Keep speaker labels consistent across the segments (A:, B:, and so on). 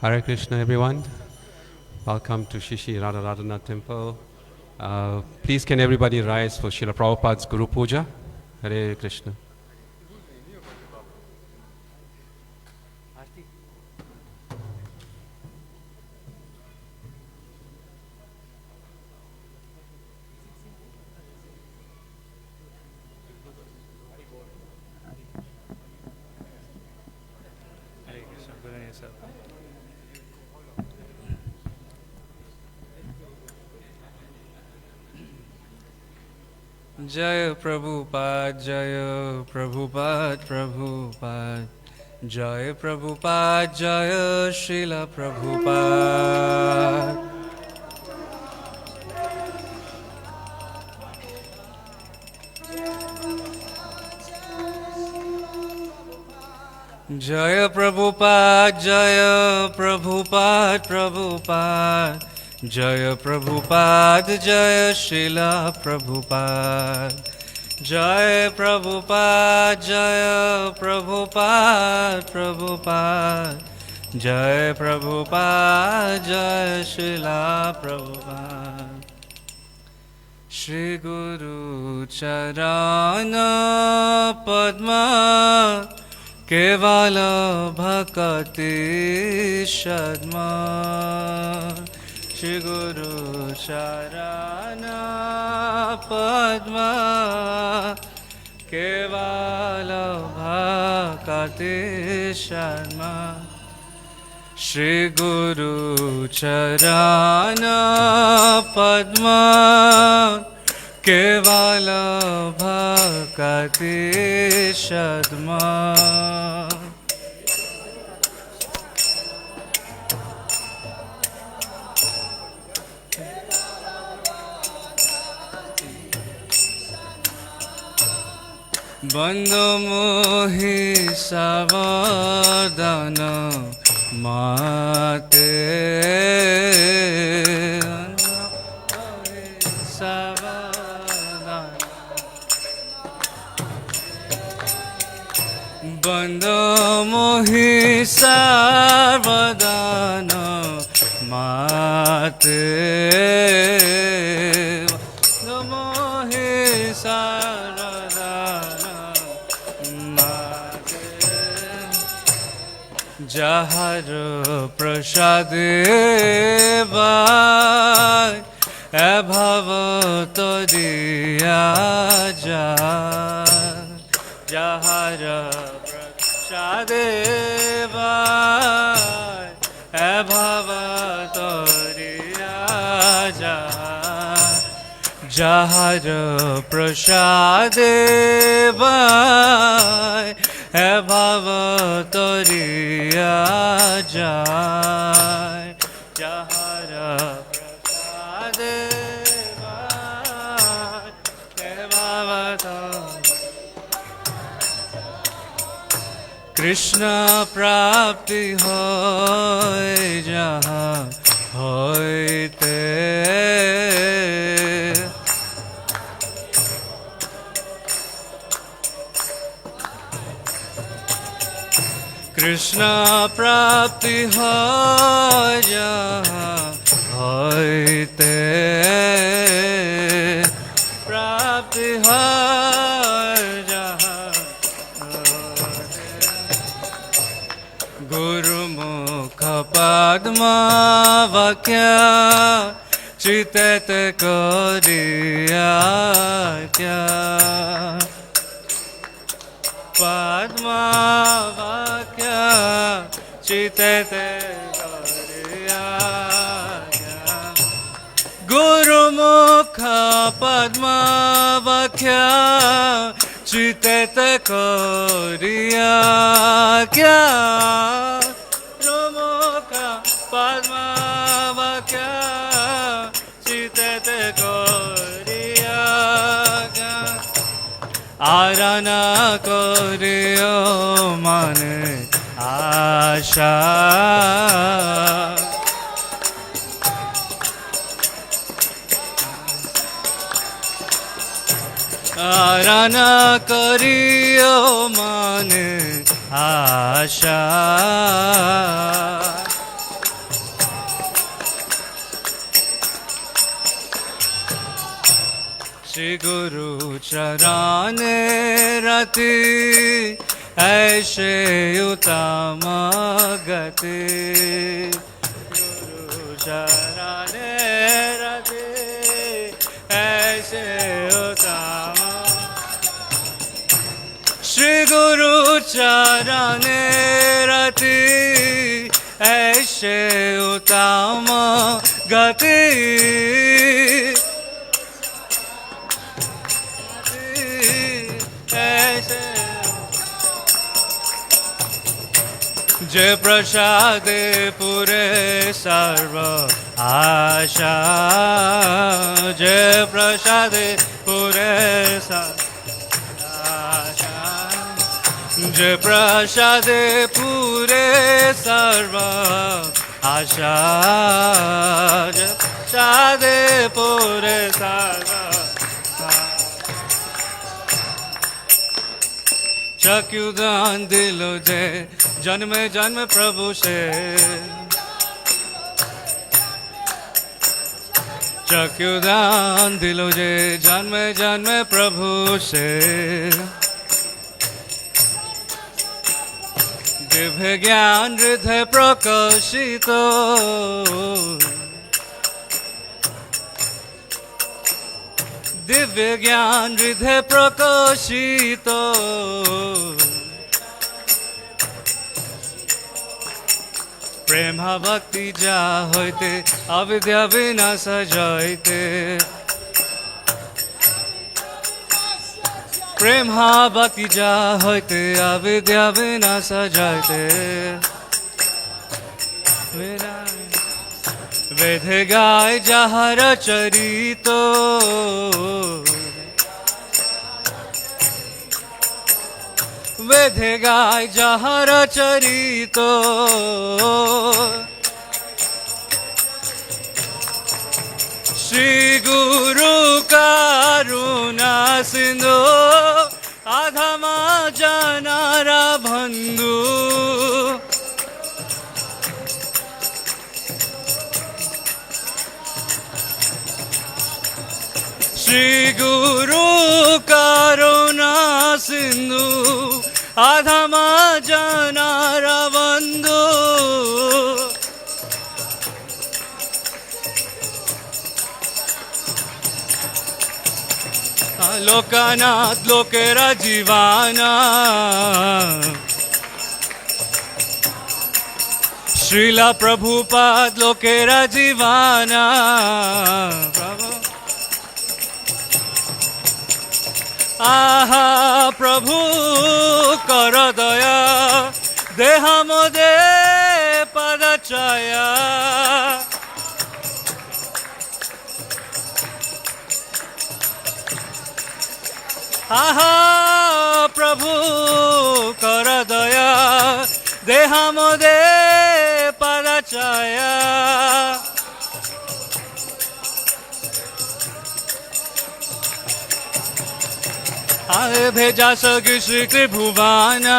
A: Hare Krishna, everyone. Welcome to Shishi Raghunath Temple. Please, can everybody rise for Srila Prabhupada's Guru Puja? Hare Krishna.
B: Jaya Prabhupada, Jaya Prabhupada, Prabhupada. Jaya Prabhupada, Jaya Srila Prabhupada. Jaya Prabhupada, Jaya Prabhupada, Prabhupada. Jaya Prabhupada, Jaya Srila Prabhupada. Jaya Prabhupada, Jaya Prabhupada, Prabhupada. Jaya Prabhupada, Jaya Srila Prabhupada. Shri Guru Charana Padma Kevala Bhakati Shadma. Shri Guru Charana Padma Kevala Bhakati Shadma. Shri Guru Charana Padma Kevala Bhakati Shadma. Bandhu mohi savadana mate. Bandhu mohi savadana mate. Bandhu mohi savadana mate. Jahar prasade vai abhav todiya jai. Jahar prasade vai abhav todiya jai. Jahar prasade vai abhav todiya jai. Jahar prasade vai abhav Krishna prapti hoy jaha hoyte. Krishna prapti hoy jaha hoyte. Prapti hoy jaha hoyte. Guru mukha padma vakya chitet koriya kya. Padma vakya chitet koriya kya. Guru mukha padma vakya chitet koriya kya. Guru mukha padma vakya chitet koriya kya. Arana koriyo mane asha. Arana koriyo mane asha. Shri गुरु चराने रति ऐसे उत्तम गति गुरु चराने रति ऐसे उत्तम श्री गुरु चराने रति ऐसे उत्तम गति जय प्रसादे पुरे सर्व आशा जय प्रसादे पुरे सर्व आशा जय प्रसादे पुरे सर्व आशा जय प्रसादे पुरे सर्व चक्युदान दिलो जे जन्म जन्म प्रभु से चक्युदान दिलो जे जन्म जन्म प्रभु से दिव्य ज्ञान हृदय प्रकाशित दिव्य ज्ञान हृदय प्रकाशित प्रेम भक्ति जा होते अविद्या विनाश जायते प्रेम भक्ति जा होते अविद्या विनाश जायते वेद गाय जहर चरितो वेद गाय जहर चरितो श्री गुरु करुणा सिंधु आधमा जनारा बंधु श्री गुरु करुणा सिंधु आधमा जनार बंधु लोकनाथ लोकेरा जीवाना श्रीला प्रभुपाद लोकेरा जीवाना प्रभु आहा प्रभु कर दया देह मोदे पद छाया आहा प्रभु कर दया देह मोदे पद छाया आए भेजा सगी श्री त्रिभुवाना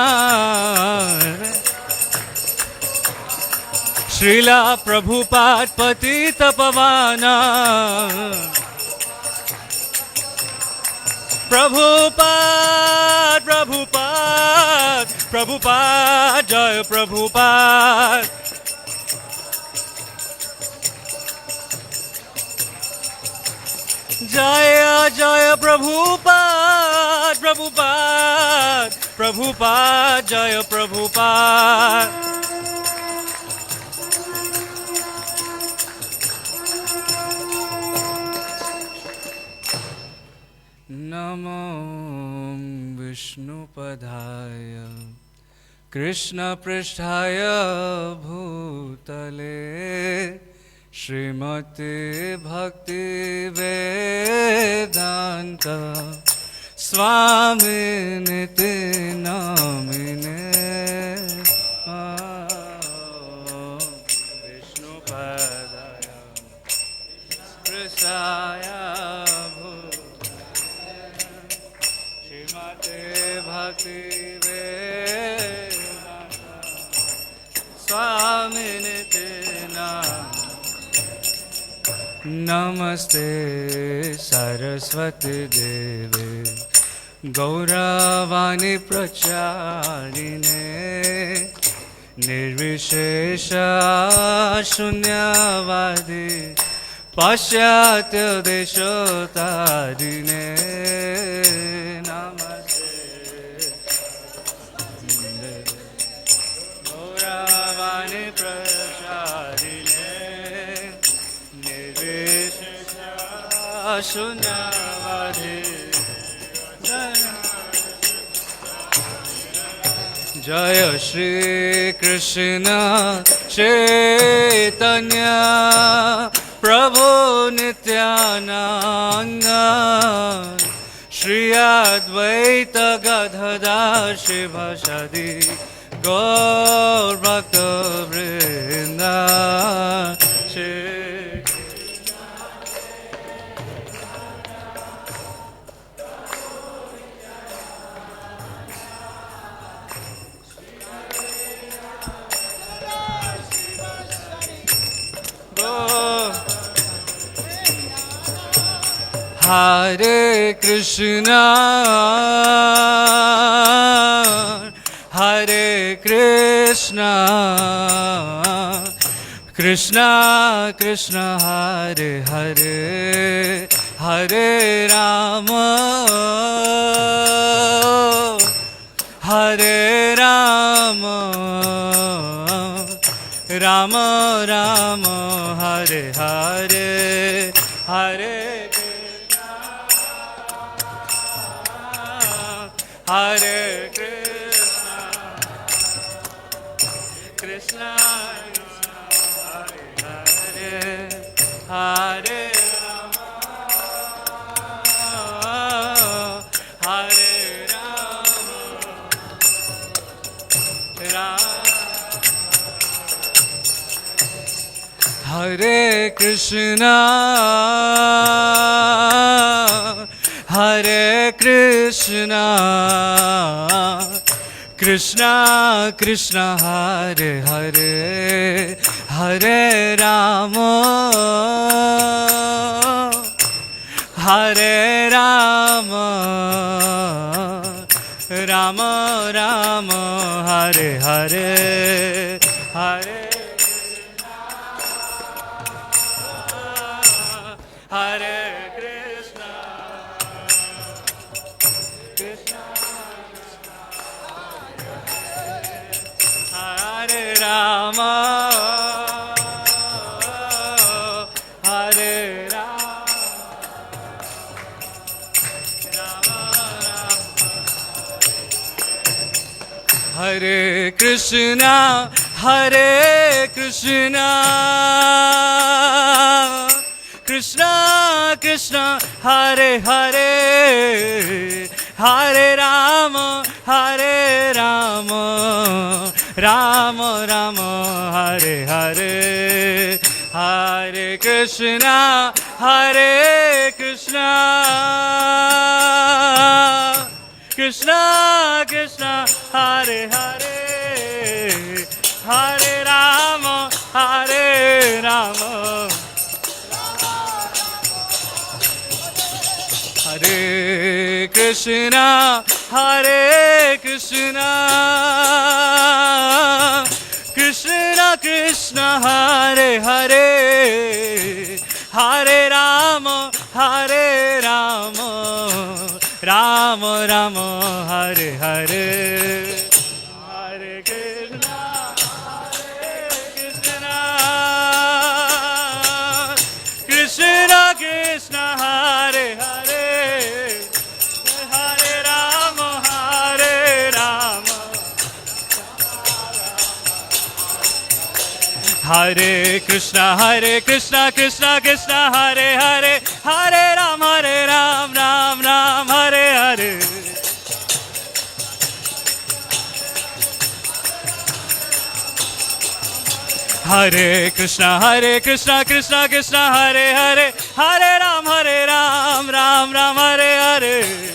B: श्रीला प्रभुपाद पतित पवाना प्रभुपाद प्रभुपाद प्रभुपाद जय प्रभुपाद जय जय प्रभुपाद प्रभुपाद प्रभुपाद जय प्रभुपाद नमो विष्णुपदाय कृष्णपृष्ठाय भूतले श्रीमते भक्ति वेदांत स्वामिनिति नामिने विष्णुपदाय कृष्णाय श्रीमते भक्ति वेदांत स्वामिनिति नामिने नमस्ते सरस्वती देवे गौरवाणी प्रचारिणे निर्विशेष शून्यवादी पाश्चात्य देशोतारिणे नमस्ते गौरवाणी प्रचारिणे निर्विशेष शून्यवादी जय श्री कृष्ण चैतन्य प्रभु नित्यानंद श्री अद्वैत गदाधर शिवासादि गौर भक्त वृंद Hare Krishna, Hare Krishna, Krishna Krishna, Hare Hare, Hare Rama, Hare Rama, Rama Rama, Hare Hare, Hare Hare Krishna, Krishna Krishna, Hare Hare, Hare Rama, Hare Rama, Hare Krishna, Hare Krishna, Krishna Krishna, Hare Hare, Hare Rama, Hare Rama, Rama Rama, Hare Hare, Hare Hare Krishna, Krishna Krishna, Hare Rama, Hare Rama, Rama Rama, Hare Krishna, Hare Krishna, Krishna Krishna, Hare Hare, Hare Rama, Hare Rama, Rama Rama, Hare Hare, Hare Krishna, Hare Krishna, Krishna Krishna, Hare Hare, Hare Rama, Hare Rama, Hare Krishna, Hare Krishna, Krishna Krishna, Hare Hare, Hare Rama, Hare Rama, Rama Rama, Hare Hare, Hare Krishna, Hare Krishna, Krishna Krishna, Hare Hare, Hare Rama, Hare Rama, Hare Krishna, Krishna Krishna, Hare Hare, Hare Ram, Ram Ram, Hare Hare. Hare Krishna, Krishna Krishna, Hare Hare, Hare Ram, Ram Ram, Hare Hare.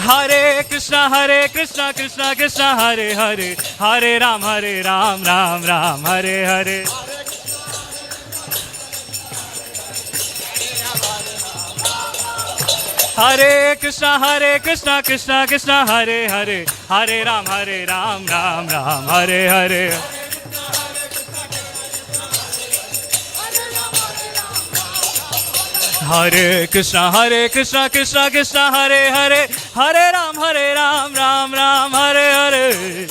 B: Hare Krishna, Krishna Krishna, Hare Hare, Hare Ram, Ram Ram, Hare Hare. Hare Krishna, Krishna Krishna, Hare Hare, Hare Ram, Ram Ram, Hare Hare. Hare Krishna, Krishna Krishna, Hare Hare, Hare Ram, Ram Ram, Hare Hare.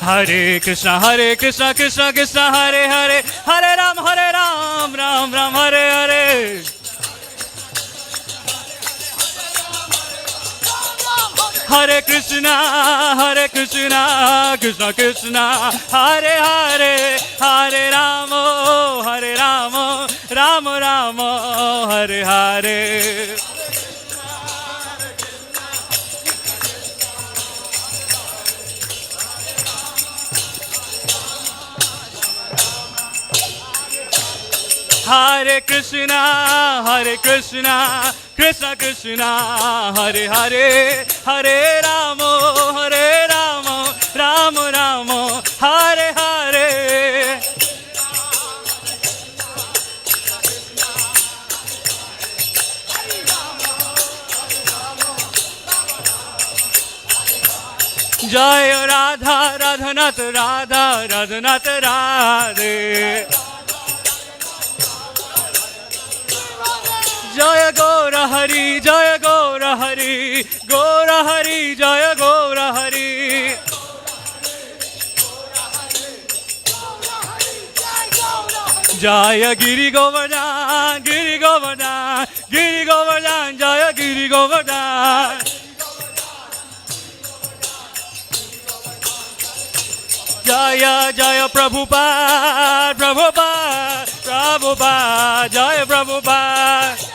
B: Hare Krishna, Krishna Krishna, Hare Hare, Hare Ram, Ram Ram, Hare Hare. Hare Krishna, Krishna Krishna, Hare Hare, Hare Ramo, Ramo Ramo, Hare Hare. Hare Krishna, Krishna Krishna, Hare Hare, Hare Ramo, Ramo Ramo, Hare Hare. Jaya Radha, Raghunath, Radha, Raghunath, Radhe. Jaya Gora Hari, Jaya Gora Hari, Gora Hari, Jaya Gora Hari. Jaya Giri Govardhan, Giri Govardhan, Giri Govardhan, Jaya Giri Govardhan. Jaya Jaya Prabhupada, Prabhupada, Prabhupada, Jaya Prabhupada.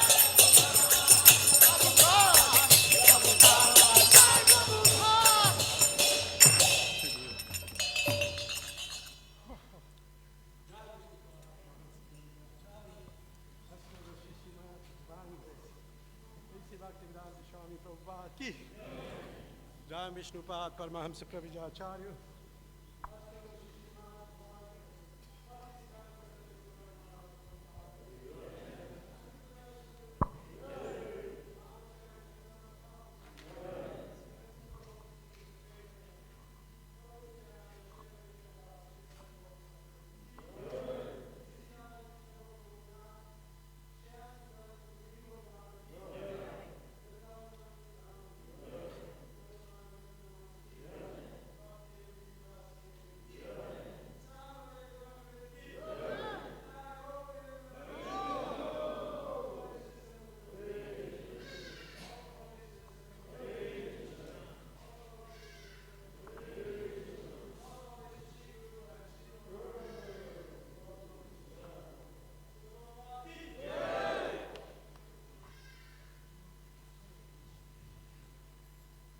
C: Ram Vishnupad Paramahamsa Pravijacharya.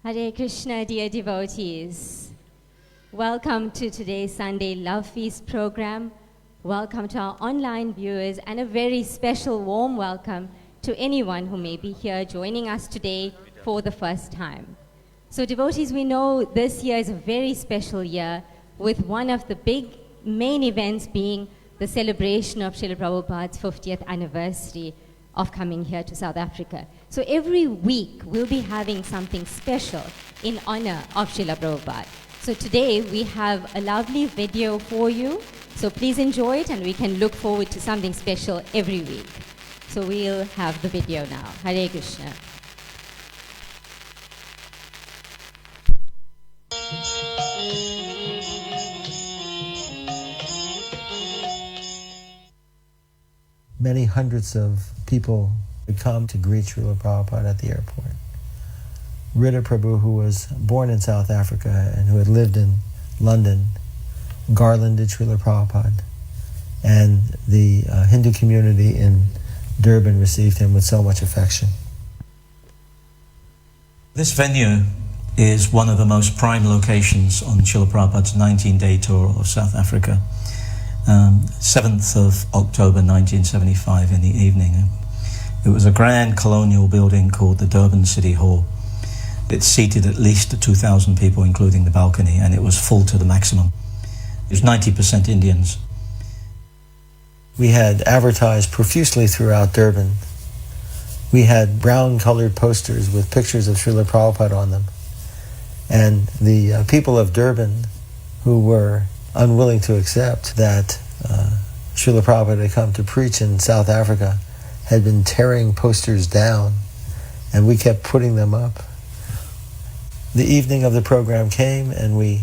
D: Hare Krishna, dear devotees. Welcome to today's Sunday Love Feast program. Welcome to our online viewers, and a very special warm welcome to anyone who may be here joining us today for the first time. So devotees, we know this year is a very special year, with one of the big main events being the celebration of Srila Prabhupada's 50th anniversary of coming here to South Africa. So every week we'll be having something special in honor of Srila Prabhupada. So today we have a lovely video for you. So please enjoy it, and we can look forward to something special every week. So we'll have the video now. Hare Krishna.
E: Many hundreds of people would come to greet Srila Prabhupada at the airport. Rita Prabhu, who was born in South Africa and who had lived in London, garlanded Srila Prabhupada, and the Hindu community in Durban received him with so much affection.
F: This venue is one of the most prime locations on Srila Prabhupada's 19-day tour of South Africa. 7th of October 1975 in the evening. It was a grand colonial building called the Durban City Hall. It seated at least 2,000 people, including the balcony, and it was full to the maximum. It was 90% Indians.
E: We had advertised profusely throughout Durban. We had brown-colored posters with pictures of Srila Prabhupada on them. And the people of Durban, who were unwilling to accept that Srila Prabhupada had come to preach in South Africa, had been tearing posters down, and we kept putting them up. The evening of the program came, and we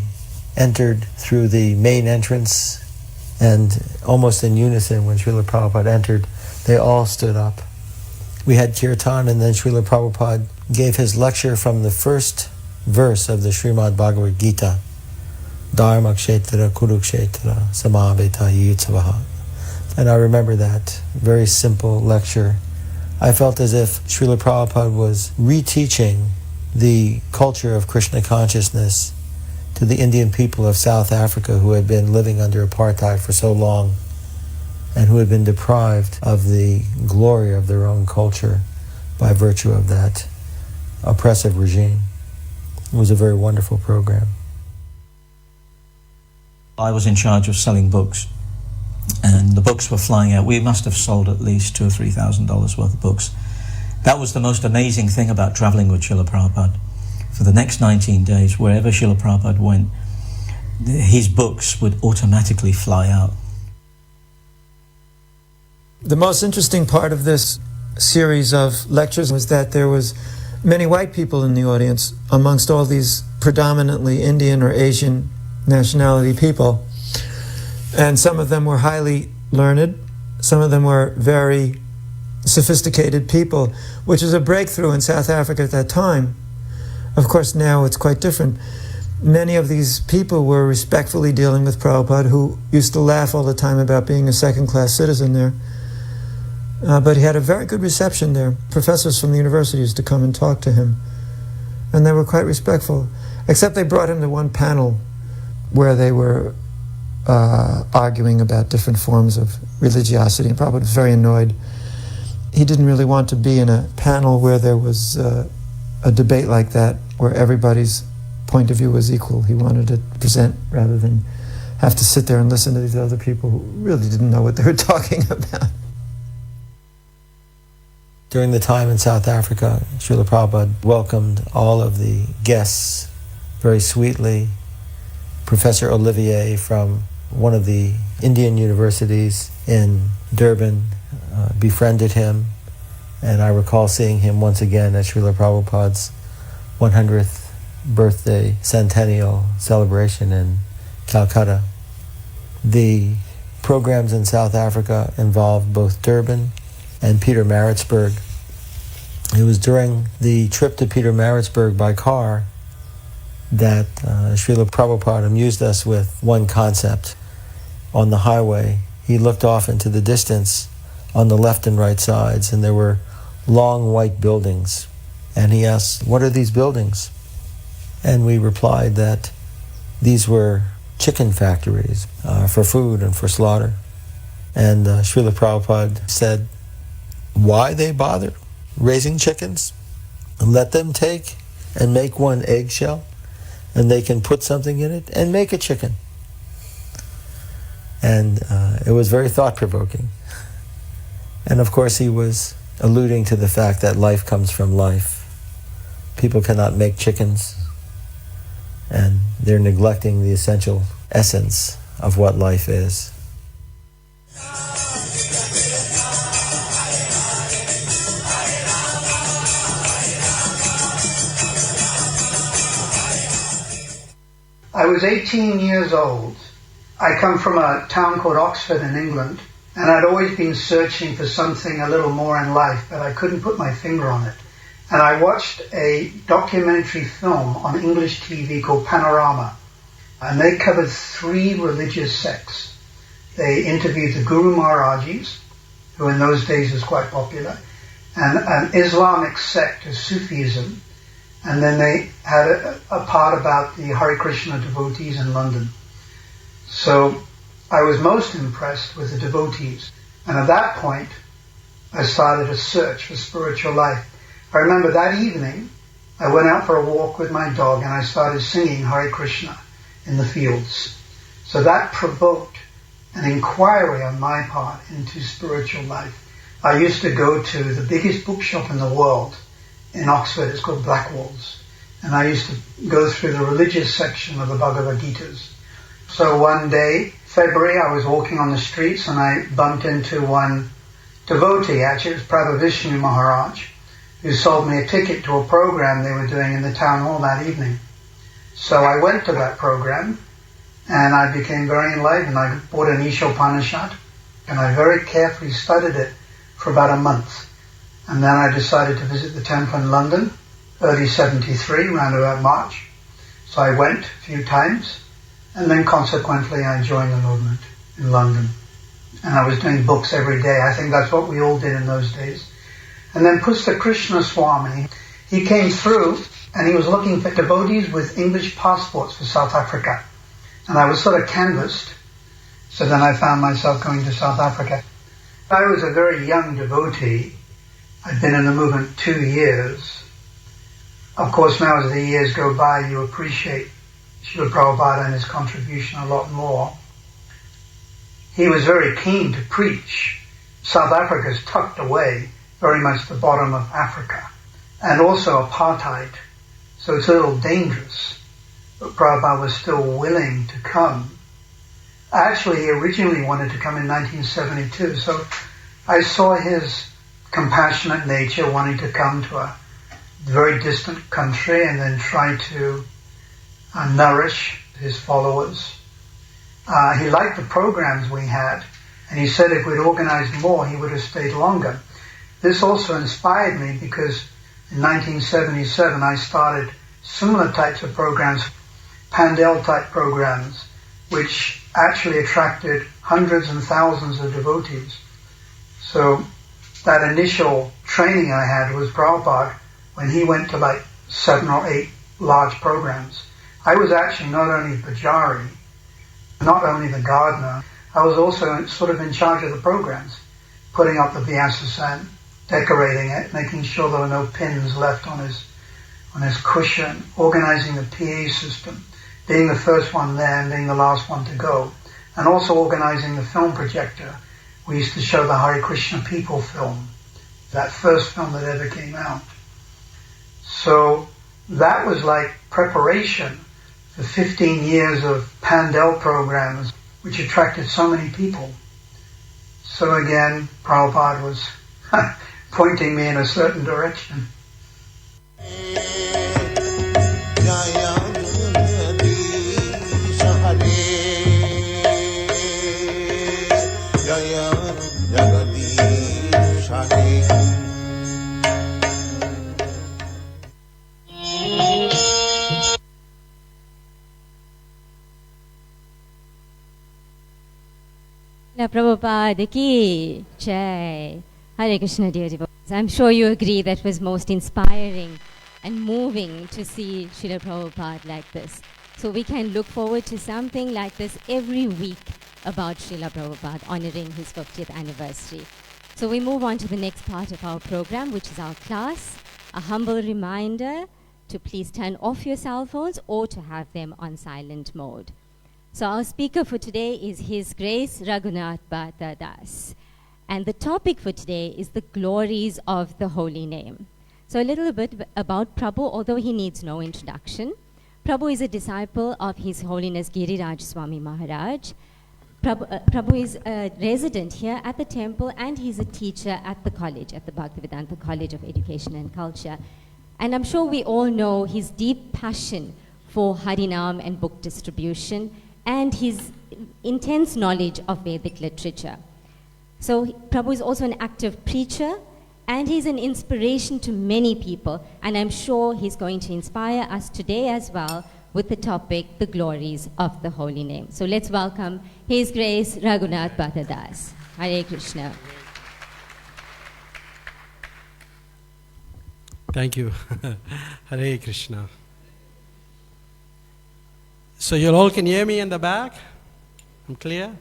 E: entered through the main entrance, and almost in unison when Srila Prabhupada entered, they all stood up. We had kirtan, and then Srila Prabhupada gave his lecture from the first verse of the Srimad Bhagavad Gita, Dharma Kshetra Kurukshetra Samaveta Yutsavaha. And I remember that very simple lecture. I felt as if Srila Prabhupada was reteaching the culture of Krishna consciousness to the Indian people of South Africa who had been living under apartheid for so long and who had been deprived of the glory of their own culture by virtue of that oppressive regime. It was a very wonderful program.
F: I was in charge of selling books, and the books were flying out. We must have sold at least $2,000 or $3,000 worth of books. That was the most amazing thing about traveling with Srila Prabhupada. For the next 19 days, wherever Srila Prabhupada went, his books would automatically fly out.
G: The most interesting part of this series of lectures was that there was many white people in the audience amongst all these predominantly Indian or Asian nationality people. And some of them were highly learned, some of them were very sophisticated people, which was a breakthrough in South Africa at that time. Of course, now it's quite different. Many of these people were respectfully dealing with Prabhupada, who used to laugh all the time about being a second-class citizen there. But he had a very good reception there. Professors from the university used to come and talk to him. And they were quite respectful. Except they brought him to one panel where they were arguing about different forms of religiosity. And Prabhupada was very annoyed. He didn't really want to be in a panel where there was a debate like that, where everybody's point of view was equal. He wanted to present rather than have to sit there and listen to these other people who really didn't know what they were talking about.
E: During the time in South Africa, Srila Prabhupada welcomed all of the guests very sweetly. Professor Olivier from one of the Indian universities in Durban befriended him, and I recall seeing him once again at Srila Prabhupada's 100th birthday centennial celebration in Calcutta. The programs in South Africa involved both Durban and Pietermaritzburg. It was during the trip to Pietermaritzburg by car that Srila Prabhupada amused us with one concept. On the highway, he looked off into the distance on the left and right sides, and there were long white buildings. And he asked, "What are these buildings?" And we replied that these were chicken factories for food and for slaughter. And Srila Prabhupada said, "Why they bother raising chickens? Let them take and make one eggshell, and they can put something in it and make a chicken." And it was very thought-provoking. And of course he was alluding to the fact that life comes from life. People cannot make chickens, and they're neglecting the essential essence of what life is.
C: I was 18 years old. I come from a town called Oxford in England, and I'd always been searching for something a little more in life, but I couldn't put my finger on it. And I watched a documentary film on English TV called Panorama, and they covered 3 religious sects. They interviewed the Guru Maharajis, who in those days was quite popular, and an Islamic sect of Sufism, and then they had a part about the Hare Krishna devotees in London. So I was most impressed with the devotees. And at that point, I started a search for spiritual life. I remember that evening, I went out for a walk with my dog and I started singing Hare Krishna in the fields. So that provoked an inquiry on my part into spiritual life. I used to go to the biggest bookshop in the world in Oxford. It's called Blackwell's. And I used to go through the religious section of the Bhagavad Gitas. So one day, February, I was walking on the streets and I bumped into one devotee. Actually, it was Prabhu Vishnu Maharaj, who sold me a ticket to a program they were doing in the town hall that evening. So I went to that program and I became very enlightened. I bought an Ishopanishad and I very carefully studied it for about a month. And then I decided to visit the temple in London, early 73, around about March. So I went a few times, and then consequently I joined the movement in London. And I was doing books every day. I think that's what we all did in those days. And then Pusta Krishna Swami, he came through and he was looking for devotees with English passports for South Africa. And I was sort of canvassed. So then I found myself going to South Africa. I was a very young devotee. I'd been in the movement 2 years. Of course, now as the years go by, you appreciate Srila Prabhupada and his contribution a lot more. He was very keen to preach. South Africa is tucked away, very much the bottom of Africa, and also apartheid, so it's a little dangerous. But Prabhupada was still willing to come. Actually, he originally wanted to come in 1972, so I saw his compassionate nature wanting to come to a very distant country and then try to nourish his followers. He liked the programs we had, and he said if we'd organized more, he would have stayed longer. This also inspired me because in 1977 I started similar types of programs, Pandel type programs, which actually attracted hundreds and thousands of devotees. So that initial training I had was Prabhupada when he went to like 7 or 8 large programs. I was actually not only Pujari, not only the gardener, I was also sort of in charge of the programs, putting up the Vyasa, decorating it, making sure there were no pins left on his cushion, organizing the PA system, being the first one there and being the last one to go, and also organizing the film projector. We used to show the Hare Krishna People film, that first film that ever came out. So that was like preparation for 15 years of Pandel programs, which attracted so many people. So again, Prabhupada was pointing me in a certain direction.
D: Prabhupada ki jai. Hare Krishna, dear devotees. I'm sure you agree that was most inspiring and moving to see Srila Prabhupada like this. So we can look forward to something like this every week about Srila Prabhupada honoring his 50th anniversary. So we move on to the next part of our program, which is our class. A humble reminder to please turn off your cell phones or to have them on silent mode. So our speaker for today is His Grace Raghunath Bhatta Das. And the topic for today is the glories of the holy name. So a little bit about Prabhu, although he needs no introduction. Prabhu is a disciple of His Holiness Giriraj Swami Maharaj. Prabhu is a resident here at the temple and he's a teacher at the college, at the Bhaktivedanta College of Education and Culture. And I'm sure we all know his deep passion for Harinam and book distribution and his intense knowledge of Vedic literature. So Prabhu is also an active preacher and he's an inspiration to many people, and I'm sure he's going to inspire us today as well with the topic, the glories of the holy name. So let's welcome His Grace Raghunath Bhatta Das. Hare Krishna.
H: Thank you. Hare Krishna. So you all can hear me in the back? I'm clear?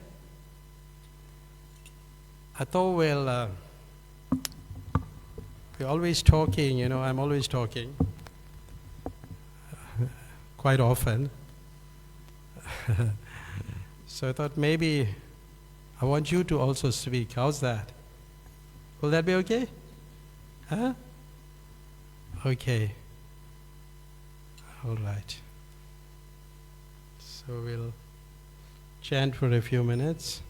H: I thought, well, we're always talking, I'm always talking, quite often. So I thought maybe I want you to also speak. How's that? Will that be okay? Huh? Okay. All right. So we'll chant for a few minutes.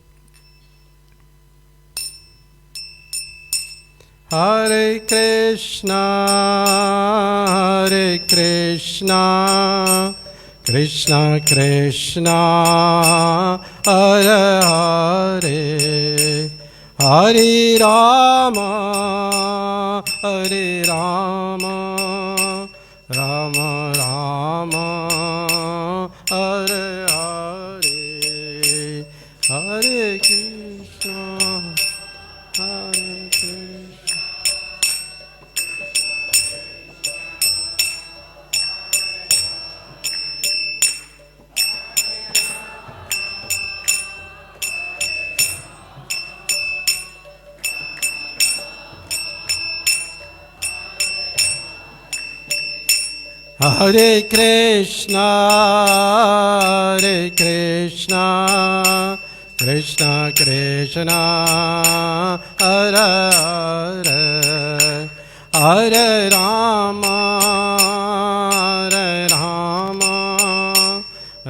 H: Hare Krishna, Krishna Krishna, Hare Hare, Hare Rama, Hare Rama, Rama Rama, Hare Hare, Hare Krishna, Hare Krishna. Hare Krishna, Krishna Krishna, Hare Hare, Hare Rama,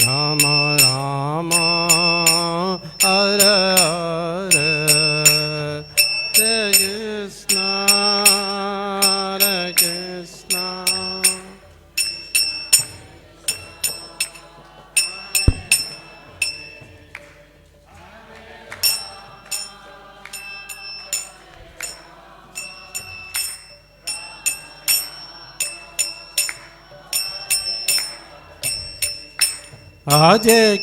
H: Rama Rama, Hare Hare, Hare Krishna, Hare Krishna. Hare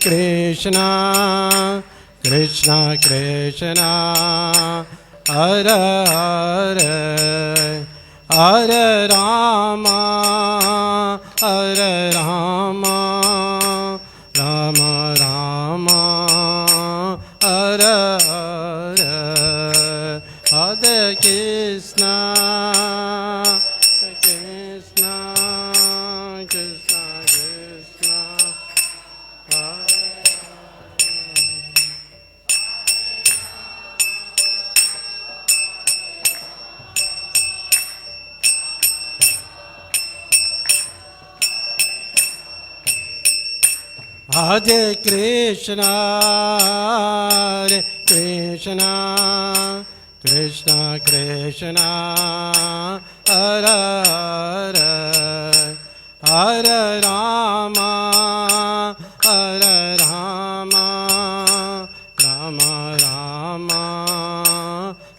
H: Krishna, Krishna Krishna, Hare Hare, Hare Rama, Rama Rama, Hare Hare, Hare Krishna, Krishna Krishna Krishna, Hare Krishna, Krishna Krishna, Hare Hare, Hare Rama, Rama Rama,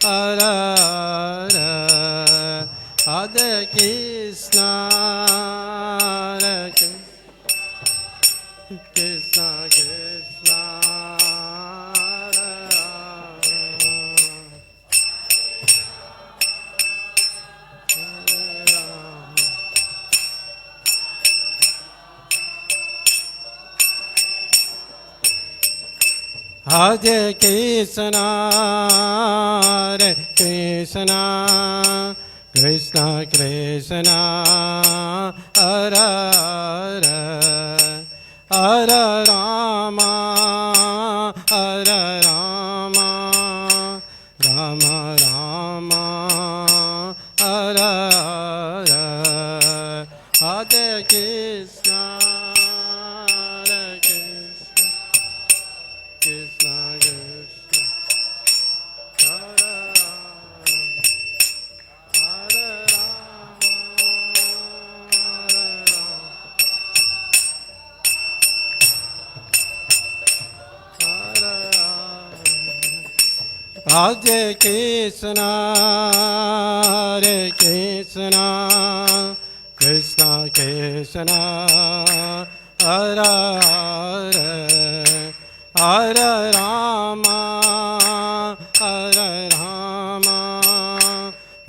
H: Hare Hare, Hare Krishna, Krishna Krishna, Hare Krishna, Krishna Krishna, Hare Hare, Hare Rama, Rama Rama, Hare Hare, Hare Krishna, Krishna Krishna, Hare Hare, Hare Krishna, Krishna Krishna, Hare Hare, Hare Rama,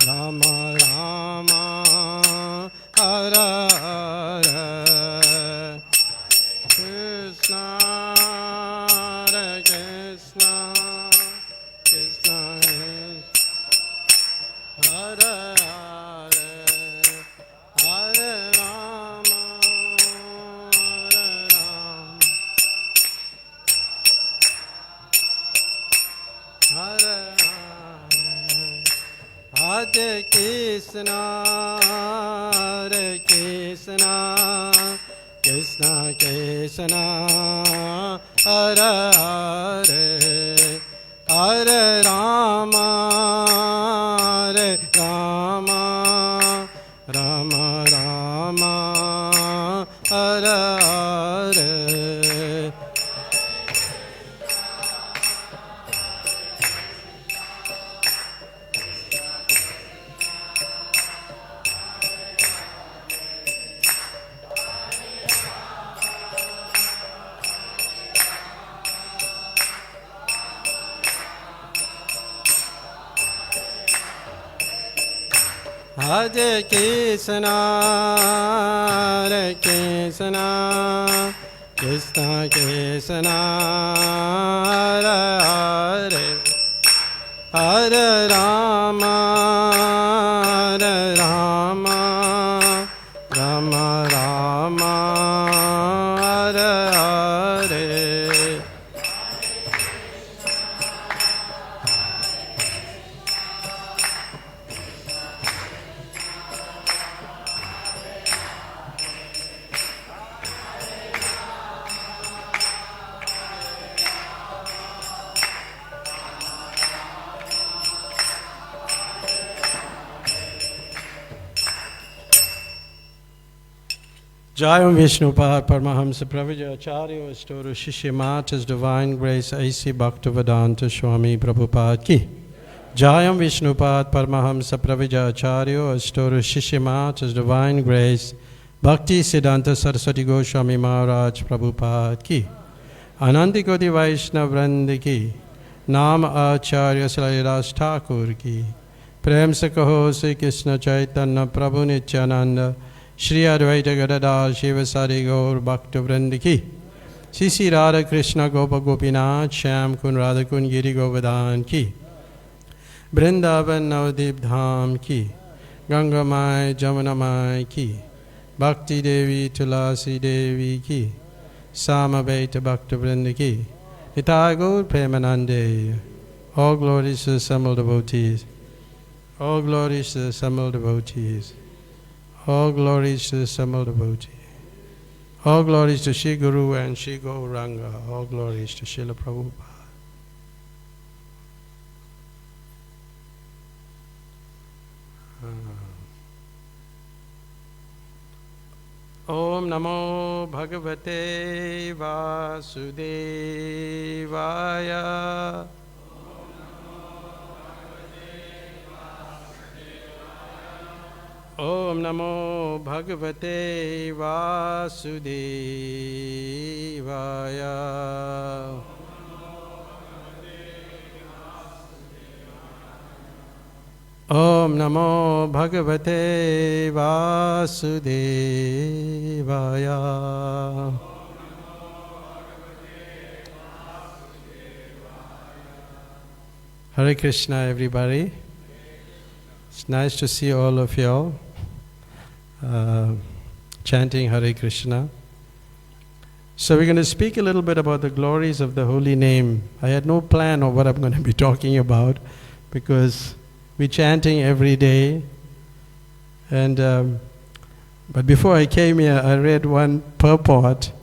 H: Rama Rama, Hare Hare, Krishna, Hare Hare Krishna, Hare Krishna, Krishna Krishna, Hare Hare, Hare Rama, Hare Rama, Rama Rama, Hare Hare. Hare Krishna, Hare Krishna, Krishna Krishna, Hare Hare, Hare Rama, Hare Rama, Rama Rama, Hare Hare. Jayam Vishnupad Paramahamsa Prabhupada Acharya Astoru Shishya Mat His Divine Grace A.C. Bhaktivedanta Swami Prabhupada Ki. Jayam Vishnupad Paramahamsa Prabhupada Acharya Astoru Shishya Mat His Divine Grace Bhakti Siddhanta Saraswati Goswami Maharaj Prabhupada Ki. Anandi Koti Vaishnav Vrand Ki. Nam Acharya Salidas Thakur Ki. Prem se kaho Sri Krishna Chaitanya Prabhu Nityananda Shri Advaita Gadadhar Shivasari Gaur Bhakta Vrand Ki. Sisi Radha Krishna Gopa Gopinath Shyam Kun Radha Kun Giri Govardhan Ki. Vrindavan Navadip Dham Ki. Ganga Mai Jamuna Mai Ki. Bhakti Devi Tulasi Devi Ki. Samaveta Bhakta Vrand Ki. Nitai Gaur Premanande. All glories to the assembled devotees. All glories to the assembled devotees. All glories to the assembled devotee. All glories to Shri Guru and Shri Gauranga. All glories to Srila Prabhupada. Om Namo Bhagavate Vasudevaya. Om Namo Bhagavate Vasudevaya. Om Namo Bhagavate Vasudevaya. Hare Krishna, everybody. It's nice to see all of you all chanting Hare Krishna. So we're going to speak a little bit about the glories of the holy name. I had no plan of what I'm going to be talking about because we're chanting every day. And but before I came here, I read one purport.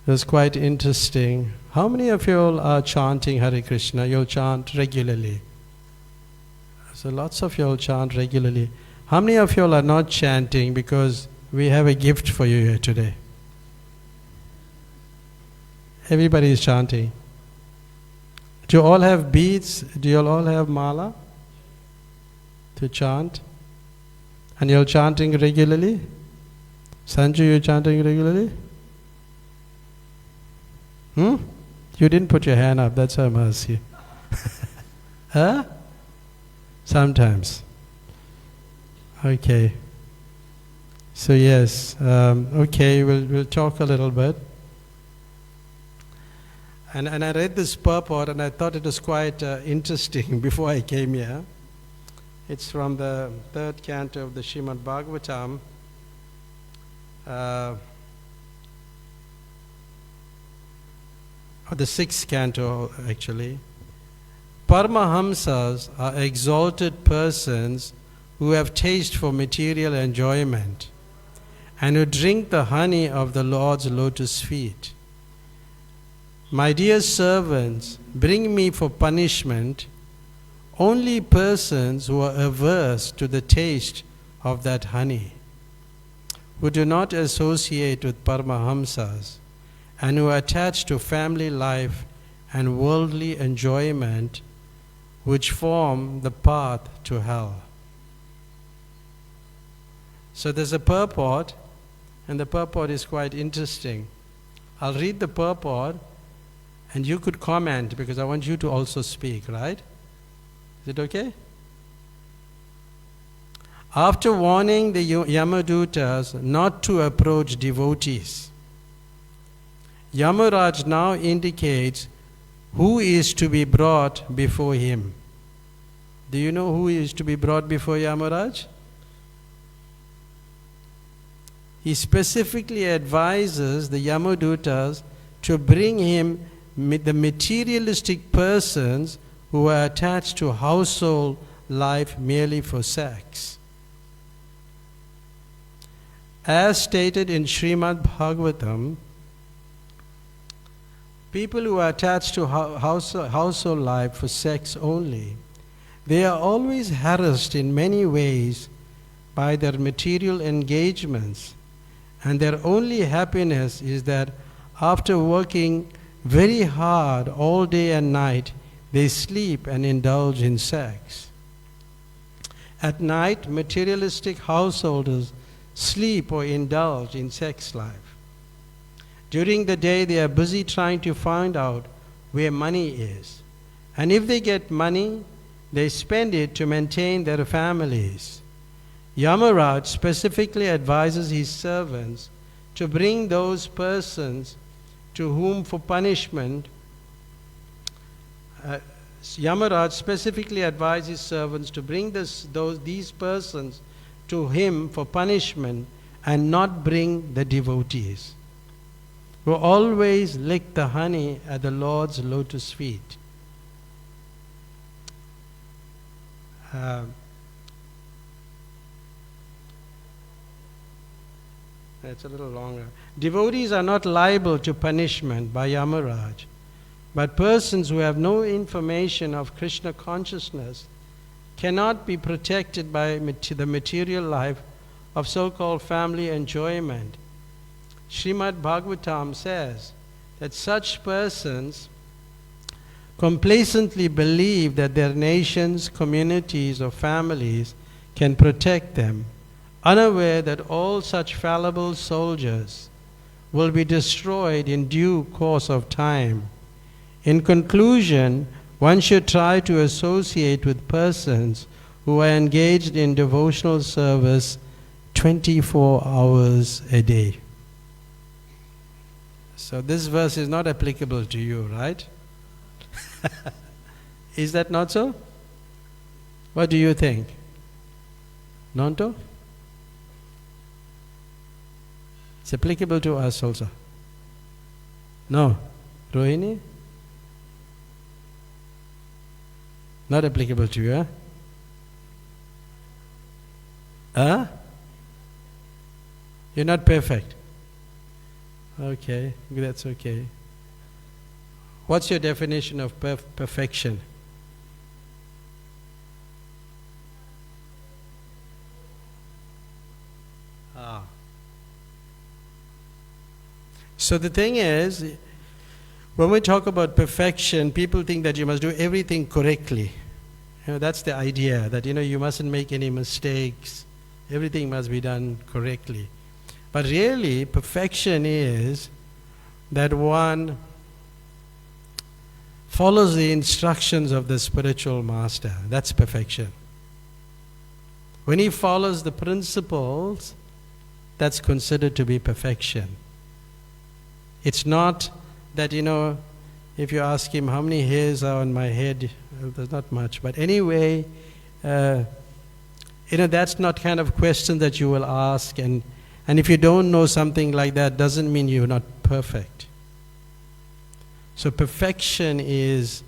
H: It was quite interesting. How many of you all are chanting Hare Krishna? You'll chant regularly. So lots of you all chant regularly. How many of you all are not chanting because we have a gift for you here today? Everybody is chanting. Do you all have beads? Do you all have mala to chant? And you're chanting regularly? Sanju, you're chanting regularly? You didn't put your hand up, that's a mercy. Huh? Sometimes. Okay. So yes, okay, we'll talk a little bit. And I read this purport and I thought it was quite interesting before I came here. It's from the 3rd canto of the Srimad Bhagavatam. Or the 6th canto actually. Paramahamsas are exalted persons who have taste for material enjoyment and who drink the honey of the Lord's lotus feet. My dear servants, bring me for punishment only persons who are averse to the taste of that honey, who do not associate with Paramahamsas, and who are attached to family life and worldly enjoyment, which form the path to hell. So there's a purport, and the purport is quite interesting. I'll read the purport, and you could comment, because I want you to also speak, right? Is it okay? After warning the Yamadutas not to approach devotees, Yamaraj now indicates who is to be brought before him. Do you know who is to be brought before Yamaraj? He specifically advises the Yamadutas to bring him the materialistic persons who are attached to household life merely for sex. As stated in Srimad Bhagavatam, people who are attached to household life for sex only, they are always harassed in many ways by their material engagements, and their only happiness is that after working very hard all day and night, they sleep and indulge in sex. At night, materialistic householders sleep or indulge in sex life. During the day, they are busy trying to find out where money is. And if they get money, they spend it to maintain their families. Yamaraj specifically advises his servants to bring those persons to whom for punishment, Yamaraj specifically advises servants to bring these persons to him for punishment and not bring the devotees, who always lick the honey at the Lord's lotus feet. It's a little longer. Devotees are not liable to punishment by Yamaraj, but persons who have no information of Krishna consciousness cannot be protected by the material life of so-called family enjoyment. Srimad Bhagavatam says that such persons complacently believe that their nations, communities, or families can protect them, unaware that all such fallible soldiers will be destroyed in due course of time. In conclusion, one should try to associate with persons who are engaged in devotional service 24 hours a day. So this verse is not applicable to you, right? Is that not so? What do you think? Nonto? It's applicable to us also. No? Rohini? Not applicable to you, huh? Huh? You're not perfect. Okay, that's okay. What's your definition of perfection? So the thing is, when we talk about perfection, people think that you must do everything correctly. That's the idea, that you mustn't make any mistakes. Everything must be done correctly. But really, perfection is that one follows the instructions of the spiritual master. That's perfection. When he follows the principles, that's considered to be perfection. It's not that, if you ask him how many hairs are on my head, there's not much. But anyway, that's not kind of question that you will ask. And if you don't know something like that, doesn't mean you're not perfect. So perfection is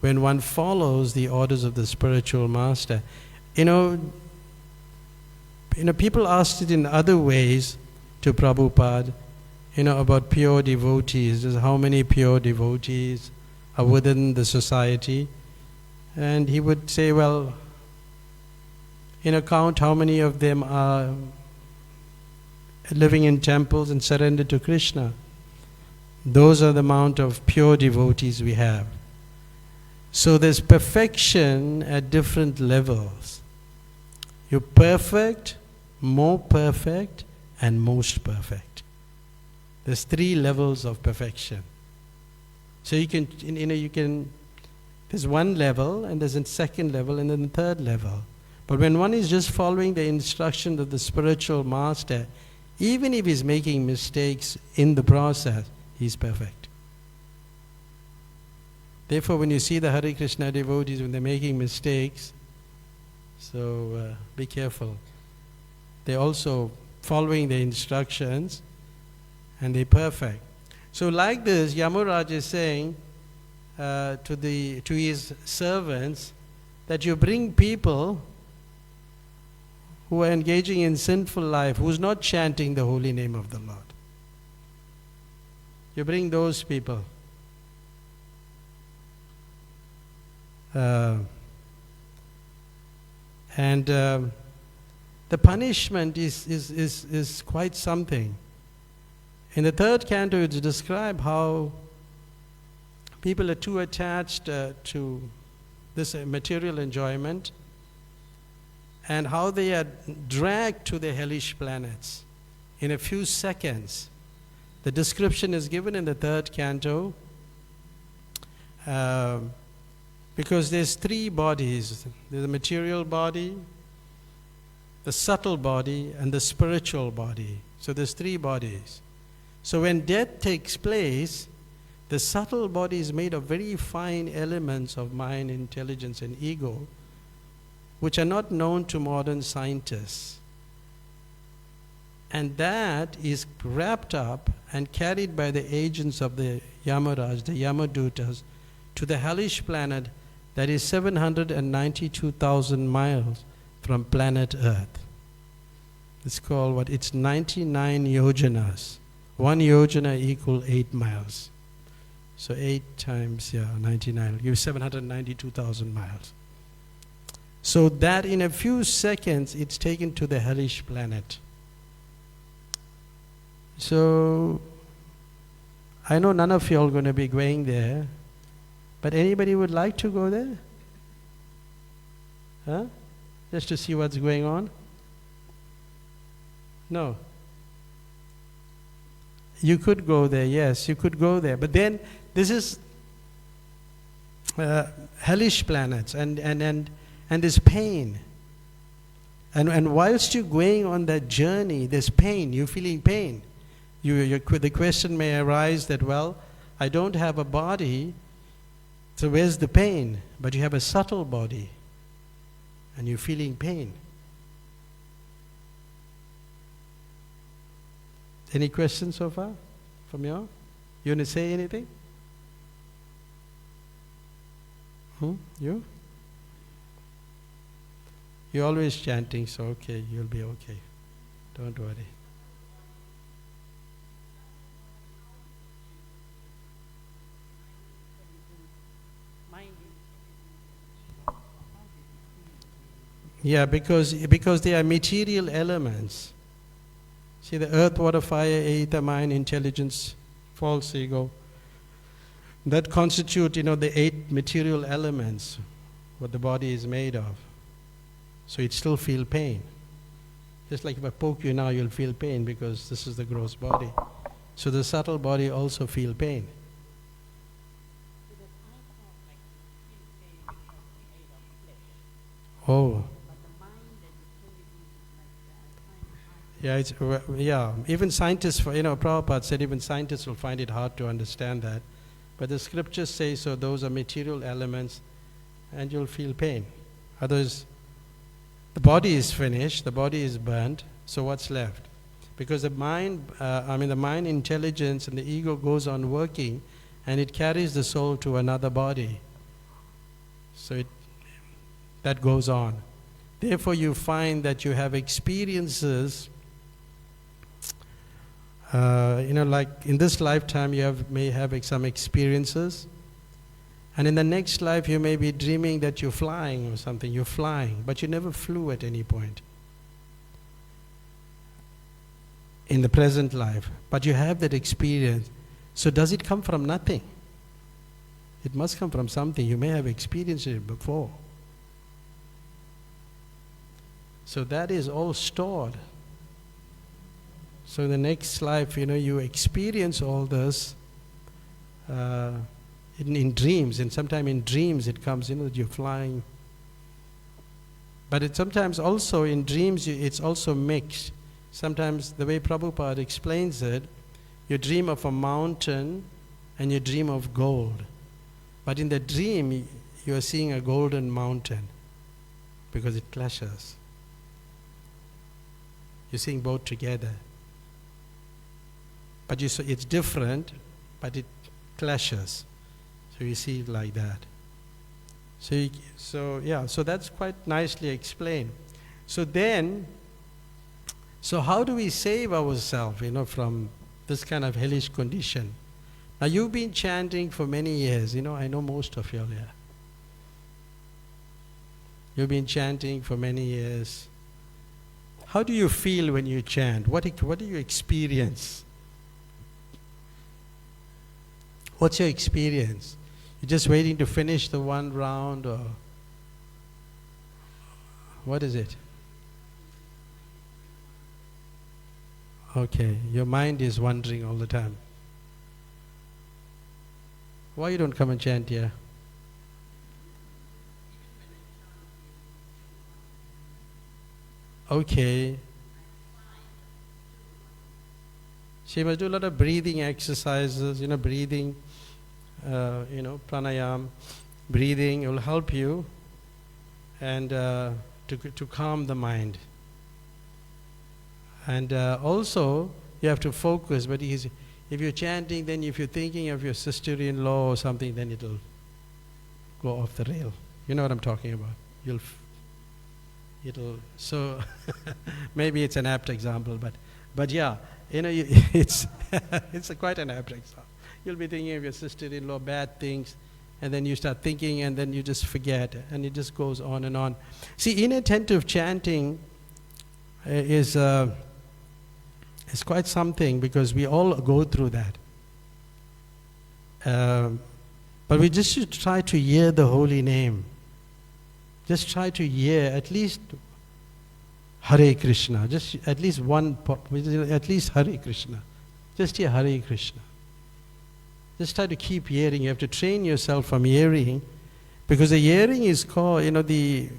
H: when one follows the orders of the spiritual master. People asked it in other ways to Prabhupada, about pure devotees. There's how many pure devotees are within the society. And he would say, well, count how many of them are living in temples and surrendered to Krishna. Those are the amount of pure devotees we have. So there's perfection at different levels. You're perfect, more perfect, and most perfect. There's 3 levels of perfection. So you can, there's 1 level, and there's a 2nd level, and then a 3rd level. But when one is just following the instruction of the spiritual master, even if he's making mistakes in the process, he's perfect. Therefore, when you see the Hare Krishna devotees, when they're making mistakes, so be careful. They're also following the instructions, and they're perfect. So like this, Yamaraj is saying to his servants that you bring people who are engaging in sinful life, who's not chanting the holy name of the Lord. You bring those people. The punishment is quite something. In the 3rd canto, it's described how people are too attached to this material enjoyment, and how they are dragged to the hellish planets in a few seconds. The description is given in the 3rd canto, because there's 3 bodies. There's the material body, the subtle body, and the spiritual body. So there's 3 bodies. So when death takes place, the subtle body is made of very fine elements of mind, intelligence, and ego, which are not known to modern scientists. And that is wrapped up and carried by the agents of the Yamaraj, the Yamadutas, to the hellish planet that is 792,000 miles from planet Earth. It's called what? It's 99 yojanas. 1 yojana equal 8 miles. So 8 times, 99, gives 792,000 miles. So that in a few seconds, it's taken to the hellish planet. So I know none of you are going to be going there, but anybody would like to go there? Huh? Just to see what's going on? No. You could go there, yes, you could go there. But then this is hellish planets, and there's pain. And whilst you're going on that journey, there's pain, you're feeling pain. The question may arise that, well, I don't have a body, so where's the pain? But you have a subtle body, and you're feeling pain. Any questions so far from you? You want to say anything? You? You're always chanting, so okay, you'll be okay. Don't worry. Yeah, because they are material elements. See, the earth, water, fire, ether, mind, intelligence, false ego, that constitute, the 8 material elements, what the body is made of. So it still feel pain. Just like if I poke you now, you'll feel pain because this is the gross body. So the subtle body also feel pain. Oh. Yeah, even scientists, Prabhupada said even scientists will find it hard to understand that. But the scriptures say, so those are material elements, and you'll feel pain. Others, the body is finished, the body is burnt, so what's left? Because the mind, the mind intelligence and the ego goes on working, and it carries the soul to another body. So that goes on. Therefore, you find that you have experiences. Like in this lifetime, may have some experiences, and in the next life, you may be dreaming that you're flying or something. You're flying, but you never flew at any point in the present life. But you have that experience. So, does it come from nothing? It must come from something. You may have experienced it before. So that is all stored. So in the next life, you experience all this in dreams, and sometimes in dreams it comes, that you're flying. But sometimes also in dreams it's also mixed. Sometimes the way Prabhupada explains it, you dream of a mountain and you dream of gold. But in the dream, you are seeing a golden mountain because it clashes. You're seeing both together. But it's different, but it clashes. So you see it like that. So that's quite nicely explained. So how do we save ourselves, from this kind of hellish condition? Now you've been chanting for many years, I know most of you here. You've been chanting for many years. How do you feel when you chant? What do you experience? What's your experience? You're just waiting to finish the one round, or what is it? Okay, your mind is wandering all the time. Why you don't come and chant here? Okay. So you must do a lot of breathing exercises, breathing, pranayam. Breathing will help you and to calm the mind. And also, you have to focus, but if you're chanting, then if you're thinking of your sister-in-law or something, then it'll go off the rail. You know what I'm talking about. So maybe it's an apt example, but yeah, it's quite an apt example. You'll be thinking of your sister-in-law, bad things, and then you start thinking, and then you just forget, and it just goes on and on. See, inattentive chanting is quite something, because we all go through that. But we just should try to hear the holy name. Just try to hear at least Hare Krishna. Just at least at least Hare Krishna. Just hear Hare Krishna. Just try to keep hearing. You have to train yourself from hearing, because the hearing is called, the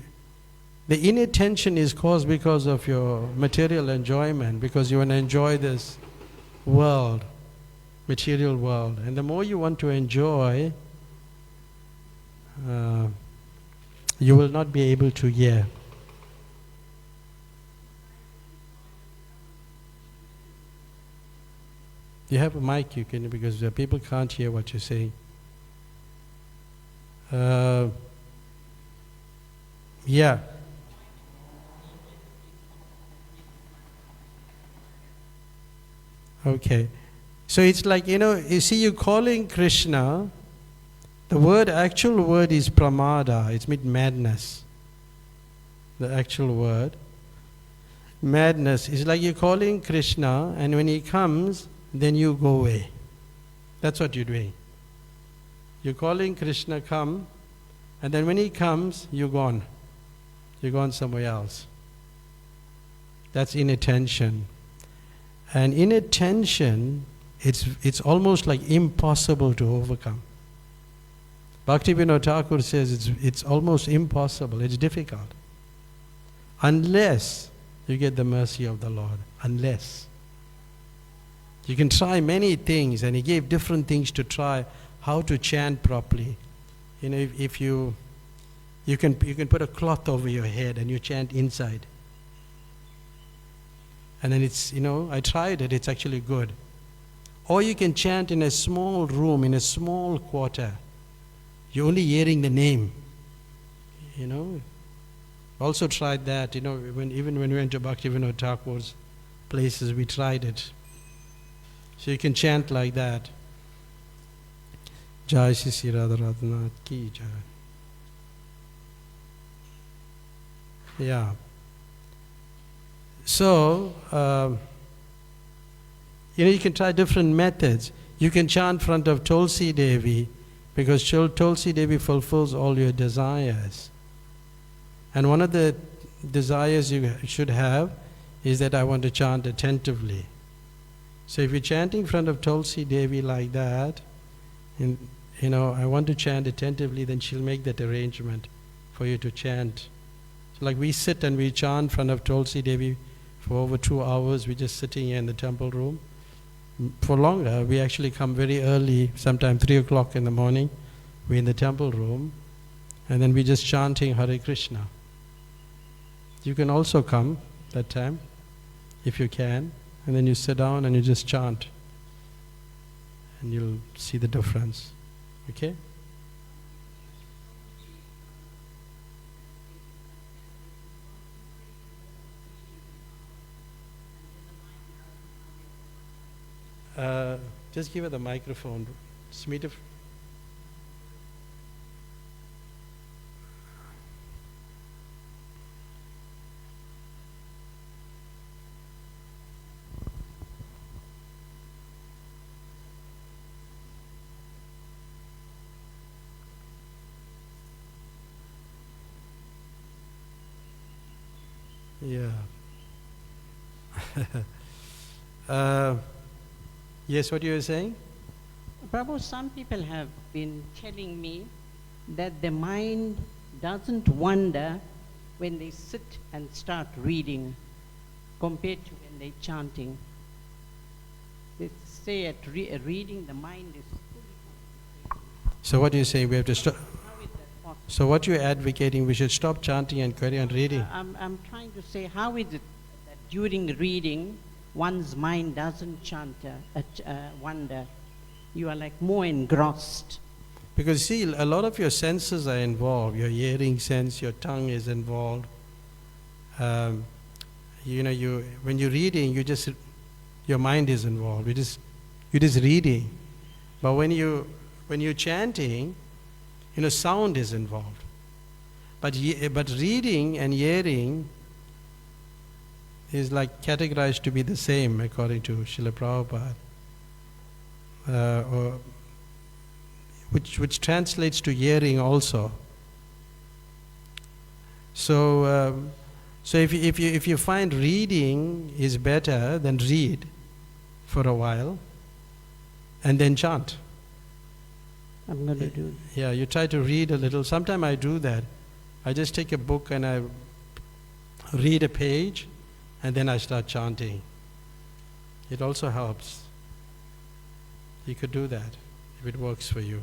H: inattention is caused because of your material enjoyment, because you want to enjoy this world, material world. And the more you want to enjoy, you will not be able to hear. You have a mic, you can, because people can't hear what you're saying. Yeah. Okay. So it's like, you see, you're calling Krishna. The actual word is pramada. It means madness. The actual word. Madness. It's like you're calling Krishna, and when he comes, then you go away. That's what you're doing. You're calling Krishna, come, and then when he comes, you're gone. You're gone somewhere else. That's inattention. And inattention, it's almost like impossible to overcome. Bhaktivinoda Thakur says it's almost impossible, it's difficult. Unless you get the mercy of the Lord. Unless. You can try many things, and he gave different things to try how to chant properly. If you can put a cloth over your head and you chant inside. And then I tried it, it's actually good. Or you can chant in a small room, in a small quarter. You're only hearing the name. you know. Also tried that, you know, even when we went to Bhaktivinoda Thakur's places, we tried it. So you can chant like that. Jai Shri Raghunath ki jai. Yeah. So, you know, you can try different methods. You can chant in front of Tulsi Devi, because Tulsi Devi fulfills all your desires. And one of the desires you should have is that I want to chant attentively. So if you're chanting in front of Tulsi Devi like that, and you know, I want to chant attentively, then she'll make that arrangement for you to chant. So like we sit and we chant in front of Tulsi Devi for over 2 hours. We're just sitting here in the temple room. For longer, we actually come very early, sometime 3 o'clock in the morning. We're in the temple room, and then we're just chanting Hare Krishna. You can also come that time, if you can, and then you sit down and you just chant, and you'll see the difference. Okay? Just give her the microphone. Smita. Yeah. Yes, what you were saying?
I: Prabhu, some people have been telling me that the mind doesn't wander when they sit and start reading compared to when they're chanting. They say at reading the mind is fully.
H: So what do you say? We have to stop.
I: How is that possible?
H: So what you're advocating, we should stop chanting and carry on reading.
I: I'm trying to say, how is it that during reading, one's mind doesn't wander? You are like more engrossed.
H: Because see, a lot of your senses are involved. Your hearing sense, your tongue is involved. You know, when you're reading, your mind is involved. You're just reading. But when you're chanting, you know, sound is involved. But reading and hearing is like categorized to be the same according to Srila Prabhupada. Which translates to hearing also. So if you find reading is better, then read for a while, and then chant.
I: I'm going to do.
H: Yeah, you try to read a little. Sometimes I do that. I just take a book and I read a page, and then I start chanting. It also helps. You could do that if it works for you.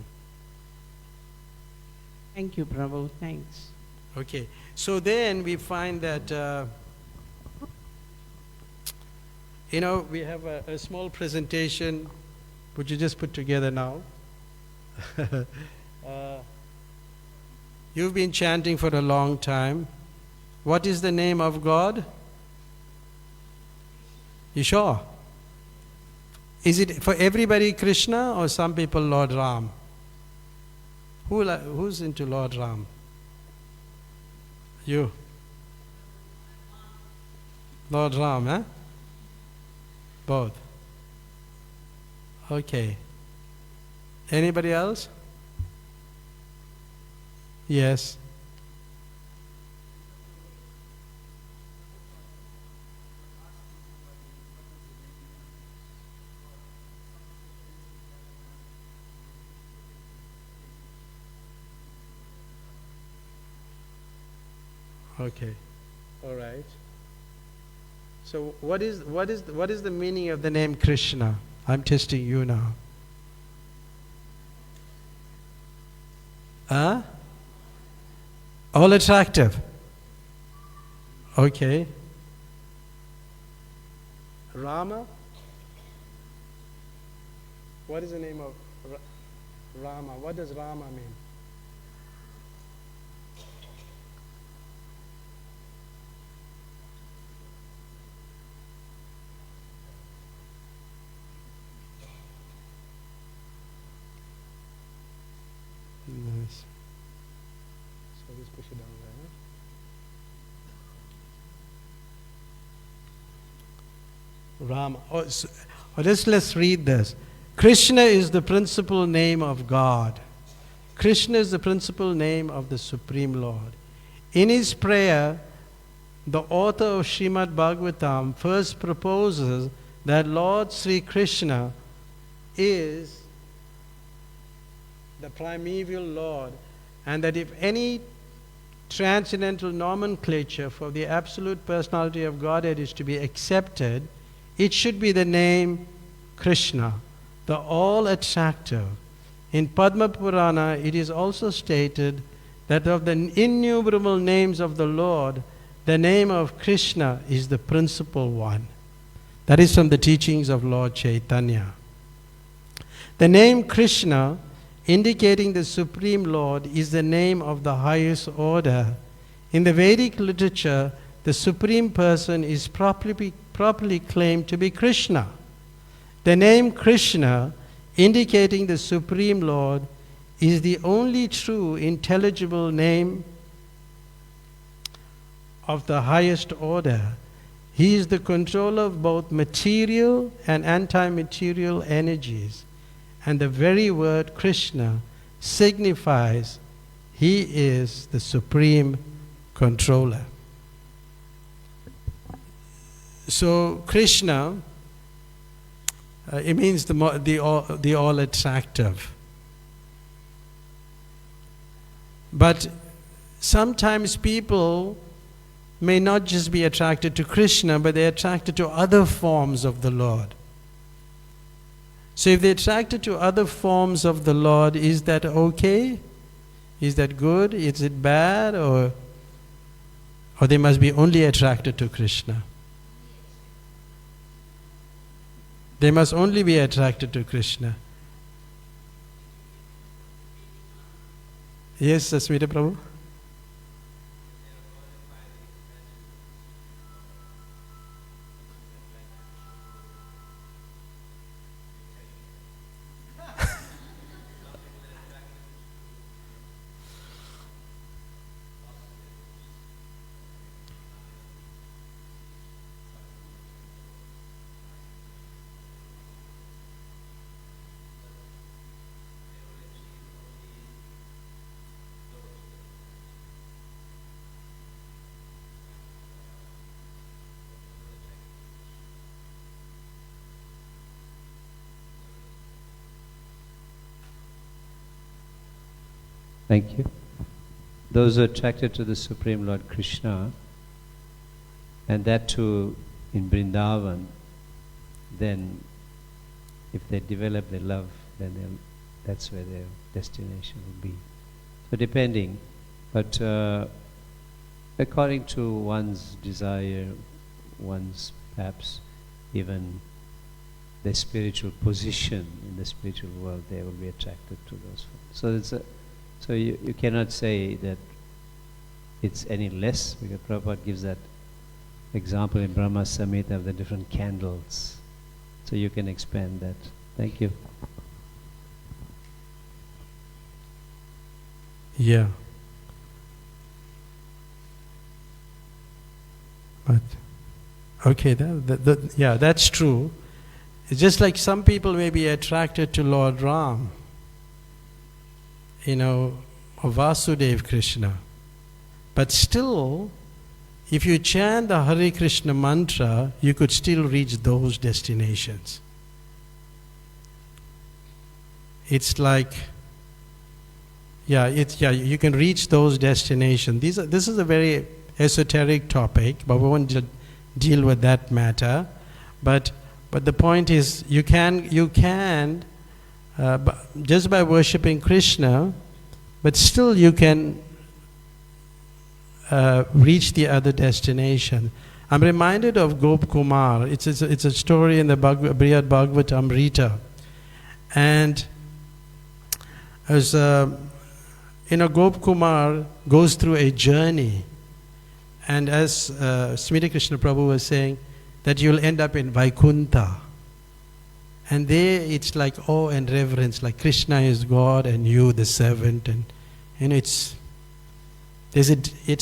I: Thank you, Prabhu. Thanks.
H: Okay, so then we find that, you know, we have a small presentation which you just put together now. You've been chanting for a long time. What is the name of God? You sure? Is it for everybody Krishna or some people Lord Ram? Who's into Lord Ram? You. Lord Ram, eh? Both. Okay. Anybody else? Yes. Okay. All right. So what is the meaning of the name Krishna? I'm testing you now. Huh? All attractive. Okay. Rama? What is the name of Rama? What does Rama mean? Rama. Let's read this. Krishna is the principal name of God. Krishna is the principal name of the Supreme Lord. In his prayer, the author of Srimad Bhagavatam first proposes that Lord Sri Krishna is the primeval Lord, and that if any transcendental nomenclature for the absolute personality of Godhead is to be accepted, it should be the name Krishna, the all-attractive. In Padma Purana, it is also stated that of the innumerable names of the Lord, the name of Krishna is the principal one. That is from the teachings of Lord Chaitanya. The name Krishna, indicating the Supreme Lord, is the name of the highest order. In the Vedic literature, the Supreme Person is properly claimed to be Krishna. The name Krishna, indicating the Supreme Lord, is the only true intelligible name of the highest order. He is the controller of both material and anti-material energies. And the very word Krishna signifies he is the supreme controller. So Krishna, it means the all attractive. But sometimes people may not just be attracted to Krishna, but they're attracted to other forms of the Lord. So if they're attracted to other forms of the Lord, is that okay? Is that good? Is it bad? Or they must be only attracted to Krishna? They must only be attracted to Krishna. Yes, Smita Prabhu?
J: Thank you. Those who are attracted to the Supreme Lord Krishna, and that too in Vrindavan, then if they develop their love, then that's where their destination will be. So depending, but according to one's desire, one's perhaps even their spiritual position in the spiritual world, they will be attracted to those. So you cannot say that it's any less, because Prabhupada gives that example in Brahma Samhita of the different candles. So you can expand that. Thank you.
H: Yeah. But, okay, yeah, that's true. It's just like some people may be attracted to Lord Ram, or Vasudev Krishna. But still, if you chant the Hare Krishna mantra, you could still reach those destinations. It's like, you can reach those destinations. This is a very esoteric topic, but we won't deal with that matter. But the point is, you can just by worshipping Krishna, but still you can reach the other destination. I'm reminded of Gop Kumar. It's a story in the Brihad Bhagavatamrita. And as Gop Kumar goes through a journey, and as Smita Krishna Prabhu was saying, that you'll end up in Vaikuntha. And there it's like awe and reverence, like Krishna is God and you the servant, and it's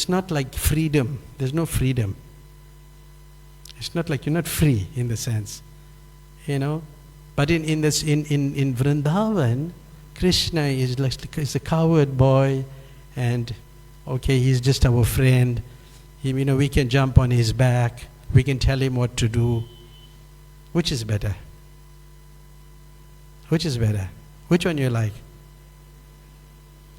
H: not like freedom. There's no freedom. It's not like you're not free in the sense, you know. But in Vrindavan, Krishna is like is a coward boy, and okay, he's just our friend. We can jump on his back. We can tell him what to do. Which is better? Which is better? Which one you like?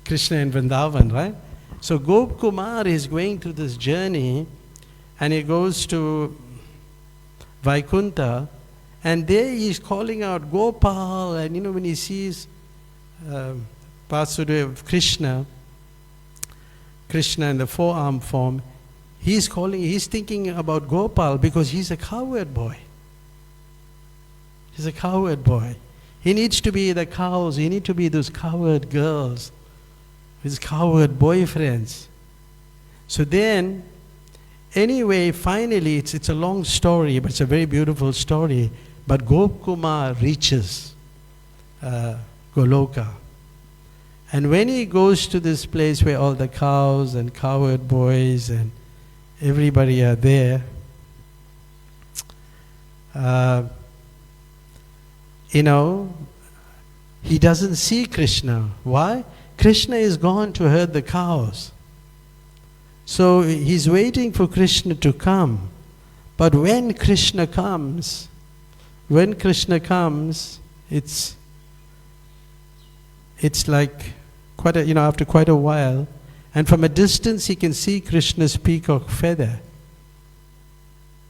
H: Krishna in Vrindavan, right? So Gop Kumar is going through this journey, and he goes to Vaikunta, and there he is calling out Gopal, and when he sees Vasudeva, Krishna in the four-arm form, he's thinking about Gopal because he's a coward boy. He's a coward boy. He needs to be the cows, he needs to be those coward girls, his coward boyfriends. So then, anyway, finally, it's a long story, but it's a very beautiful story. But Gop Kumar reaches Goloka. And when he goes to this place where all the cows and coward boys and everybody are there, he doesn't see Krishna. Why? Krishna is gone to herd the cows. So he's waiting for Krishna to come. But when Krishna comes, it's like after quite a while, and from a distance he can see Krishna's peacock feather.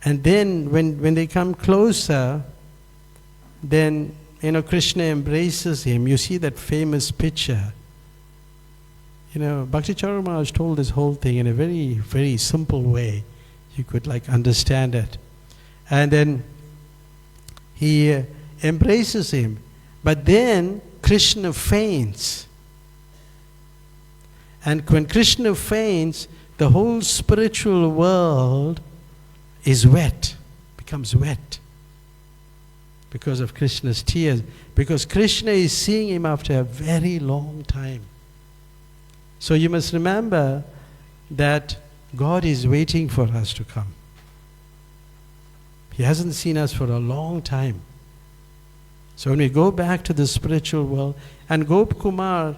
H: And then when they come closer, then Krishna embraces him. You see that famous picture. Bhakti Charan Maharaj told this whole thing in a very, very simple way. You could understand it. And then he embraces him. But then Krishna faints. And when Krishna faints, the whole spiritual world is wet, becomes wet. Because of Krishna's tears. Because Krishna is seeing him after a very long time. So you must remember that God is waiting for us to come. He hasn't seen us for a long time. So when we go back to the spiritual world, and Gop Kumar,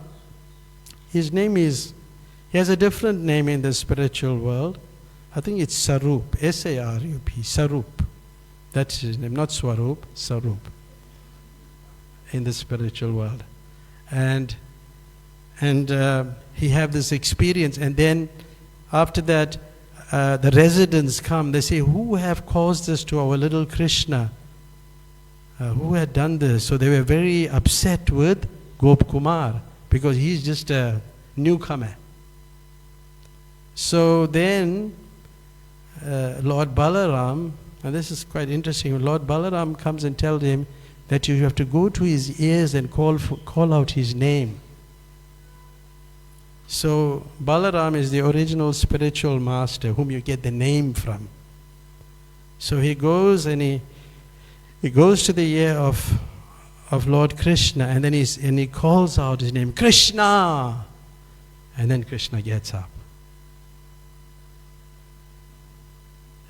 H: he has a different name in the spiritual world. I think it's Sarup, S-A-R-U-P, Sarup. That's his name, not Swarup, Sarup, in the spiritual world. And he have this experience, and then after that, the residents come. They say, "Who have caused this to our little Krishna? Who had done this?" So they were very upset with Gop Kumar because he's just a newcomer. So then Lord Balaram, and this is quite interesting, Lord Balaram comes and tells him that you have to go to his ears and call out his name. So Balaram is the original spiritual master whom you get the name from. So he goes and he goes to the ear of Lord Krishna, and then he calls out his name, Krishna, and then Krishna gets up.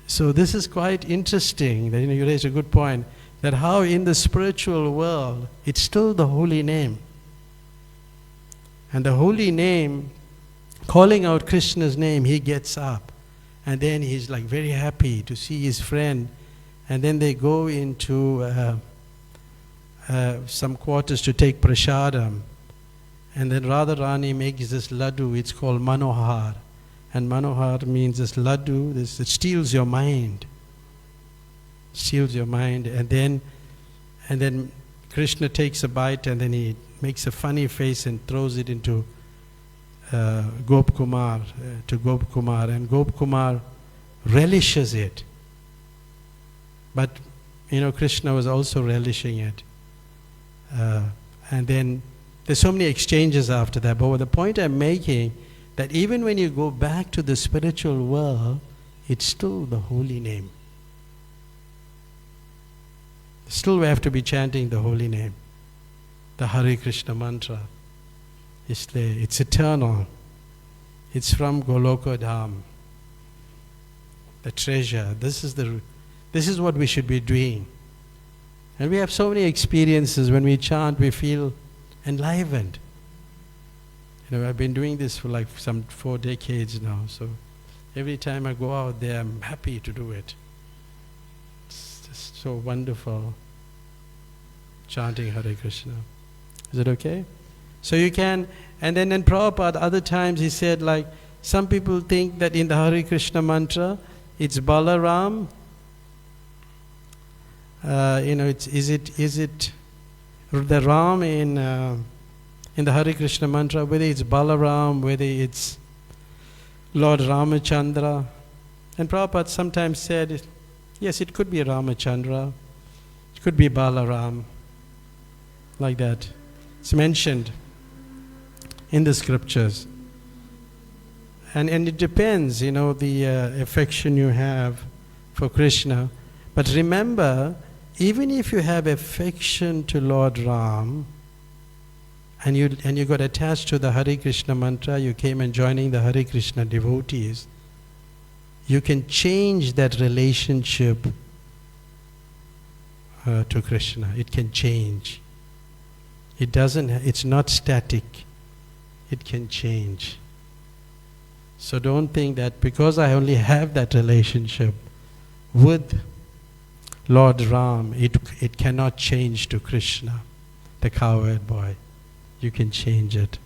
H: So this is quite interesting that you raised a good point, that how in the spiritual world it's still the holy name. And the holy name, calling out Krishna's name, he gets up. And then he's very happy to see his friend. And then they go into some quarters to take prasadam. And then Radharani makes this laddu, it's called Manohar. And Manohar means this laddu, it steals your mind. Steals your mind. And then Krishna takes a bite, and then he makes a funny face and throws it into Gop Kumar, and Gop Kumar relishes it. But Krishna was also relishing it. And then there's so many exchanges after that. But the point I'm making, that even when you go back to the spiritual world, it's still the holy name. Still we have to be chanting the holy name. The Hare Krishna mantra is there. It's eternal. It's from Goloka Dham. The treasure. This This is what we should be doing. And we have so many experiences. When we chant, we feel enlivened. I've been doing this for like some 4 decades now, so every time I go out there, I'm happy to do it. It's just so wonderful, chanting Hare Krishna. Is it okay? So you can, and then in Prabhupada, other times he said, like, some people think that in the Hare Krishna mantra, it's Balaram. Is it the Ram in the Hare Krishna mantra, whether it's Balaram, whether it's Lord Ramachandra. And Prabhupada sometimes said, yes, it could be Ramachandra, it could be Balaram, like that. It's mentioned in the scriptures. And it depends, the affection you have for Krishna. But remember, even if you have affection to Lord Ram, and you got attached to the Hare Krishna mantra, you came and joining the Hare Krishna devotees, you can change that relationship to Krishna. It can change. It's not static. It can change. So don't think that because I only have that relationship with Lord Ram, it cannot change to Krishna, the cowherd boy. You can change it.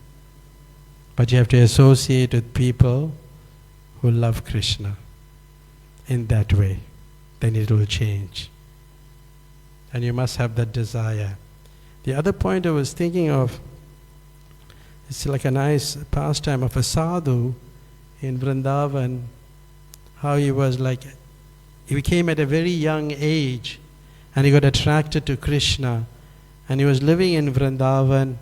H: But you have to associate with people who love Krishna in that way. Then it will change. And you must have that desire. The other point I was thinking of, it's like a nice pastime of a sadhu in Vrindavan, how he was like, he became at a very young age and he got attracted to Krishna and he was living in Vrindavan,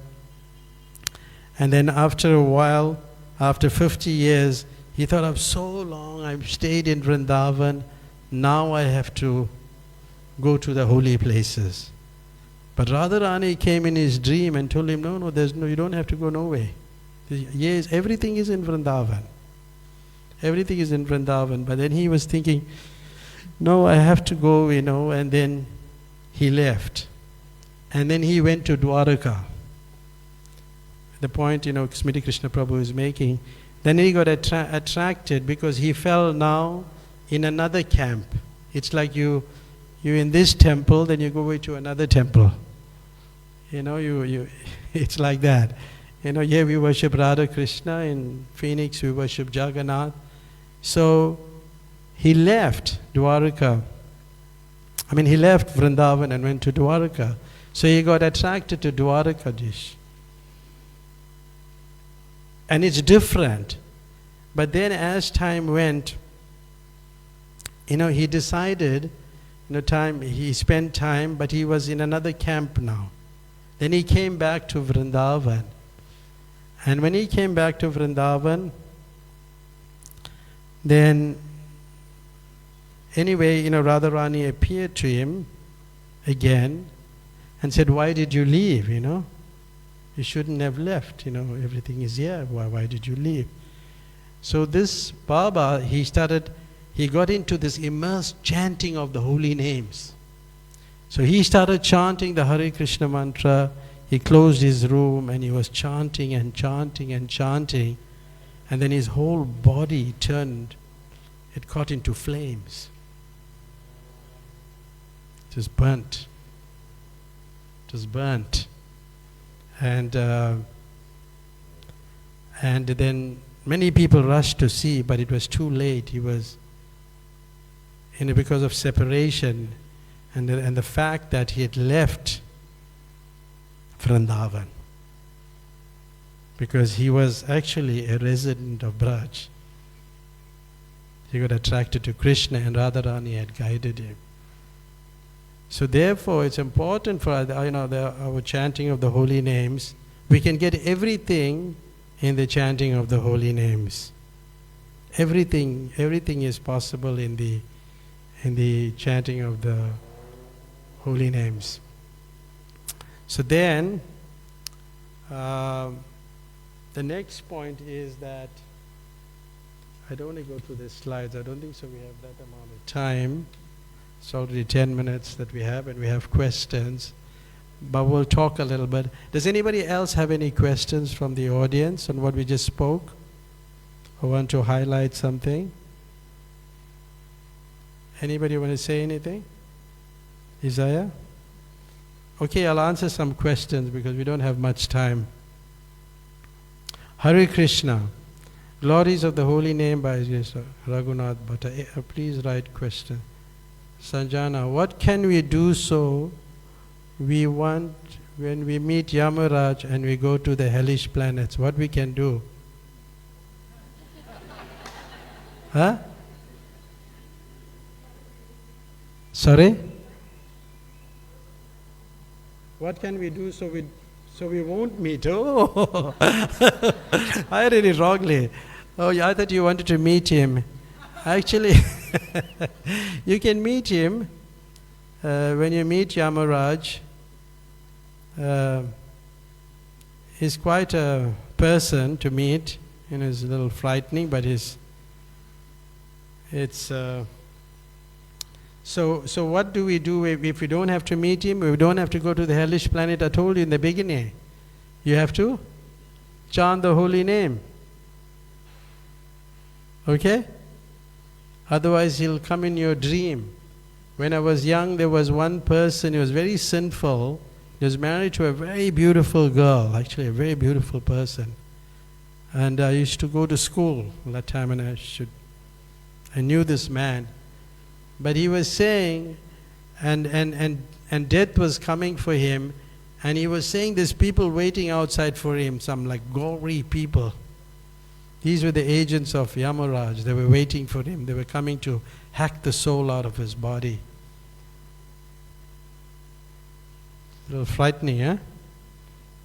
H: and then after a while, after 50 years, he thought, of so long I've stayed in Vrindavan, now I have to go to the holy places. But Radharani came in his dream and told him, no, you don't have to go nowhere. Yes, everything is in Vrindavan. Everything is in Vrindavan. But then he was thinking, no, I have to go, and then he left. And then he went to Dwaraka. The point, Smriti Krishna Prabhu is making. Then he got attracted because he fell now in another camp. It's like you're in this temple, then you go away to another temple. It's like that. Here we worship Radha Krishna, in Phoenix we worship Jagannath. So he left Dwaraka. He left Vrindavan and went to Dwaraka. So he got attracted to Dwaraka dish. And it's different. But then as time went, he decided, he spent time, but he was in another camp now. Then he came back to Vrindavan. And when he came back to Vrindavan, then anyway, Radharani appeared to him again and said, why did you leave, You shouldn't have left, everything is here. Why did you leave? So this Baba, he got into this immersed chanting of the holy names. So he started chanting the Hare Krishna mantra. He closed his room and he was chanting and chanting and chanting. And then his whole body turned, it caught into flames. It was burnt. It was burnt. And then many people rushed to see, but it was too late. He was, because of separation and the fact that he had left Vrindavan. Because he was actually a resident of Braj. He got attracted to Krishna and Radharani had guided him. So therefore it's important for our chanting of the holy names. We can get everything in the chanting of the holy names. Everything is possible in the chanting of the holy names. So then, the next point is that, I don't want to go through the slides, I don't think so we have that amount of time. It's already 10 minutes that we have, and we have questions. But we'll talk a little bit. Does anybody else have any questions from the audience on what we just spoke? Or want to highlight something? Anybody want to say anything? Isaiah? Okay, I'll answer some questions because we don't have much time. Hare Krishna. Glories of the Holy Name by Raghunath Bhatta. Please write question. Sanjana, what can we do so we want when we meet Yamaraj and we go to the hellish planets? What we can do? Huh? Sorry? What can we do so we won't meet? Oh, I read it wrongly. Oh, yeah, I thought you wanted to meet him. Actually, you can meet him when you meet Yamaraj. He's quite a person to meet. It's a little frightening, but So what do we do if we don't have to meet him? We don't have to go to the hellish planet. I told you in the beginning. You have to chant the holy name. Okay? Otherwise he'll come in your dream. When I was young, there was one person, he was very sinful. He was married to a very beautiful girl, actually a very beautiful person. And I used to go to school at that time, and I knew this man. But he was saying, and death was coming for him, and he was saying there's people waiting outside for him, some like gory people. These were the agents of Yamaraj. They were waiting for him. They were coming to hack the soul out of his body. A little frightening, huh?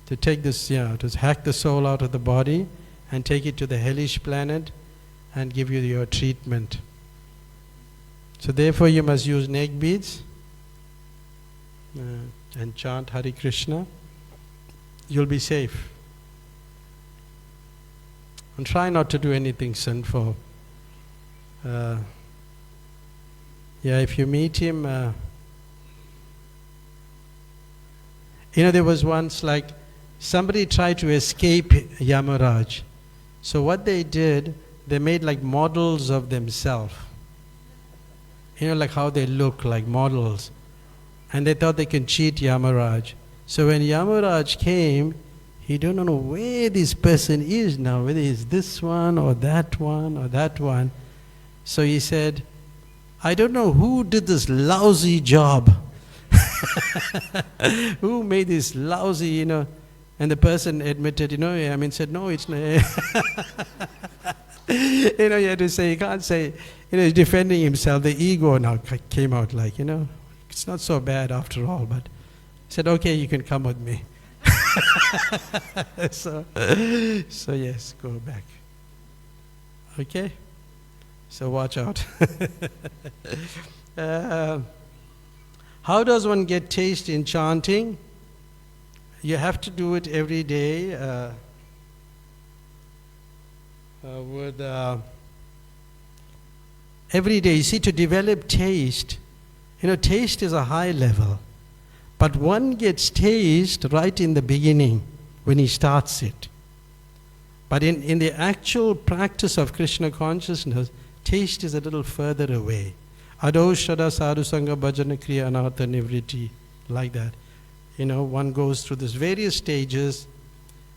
H: To take this, to hack the soul out of the body and take it to the hellish planet and give you your treatment. So therefore you must use neck beads and chant Hare Krishna. You'll be safe. And try not to do anything sinful. If you meet him, there was once like somebody tried to escape Yamaraj. So what they did, they made like models of themselves. Like how they look, like models. And they thought they can cheat Yamaraj. So when Yamaraj came, he don't know where this person is now, whether it's this one or that one or that one. So he said, I don't know who did this lousy job. Who made this lousy, And the person admitted, said, no, it's not. You had to say, you can't say, he's defending himself. The ego now came out like, it's not so bad after all. But he said, okay, you can come with me. So yes, go back. Okay? So watch out. How does one get taste in chanting? You have to do it every day every day. You see, to develop taste, taste is a high level. But one gets taste right in the beginning when he starts it. But in the actual practice of Krishna consciousness, taste is a little further away. Ado Shada Sadhu Sangha Bhajana Kriya Anartha Nivriti, like that. One goes through these various stages,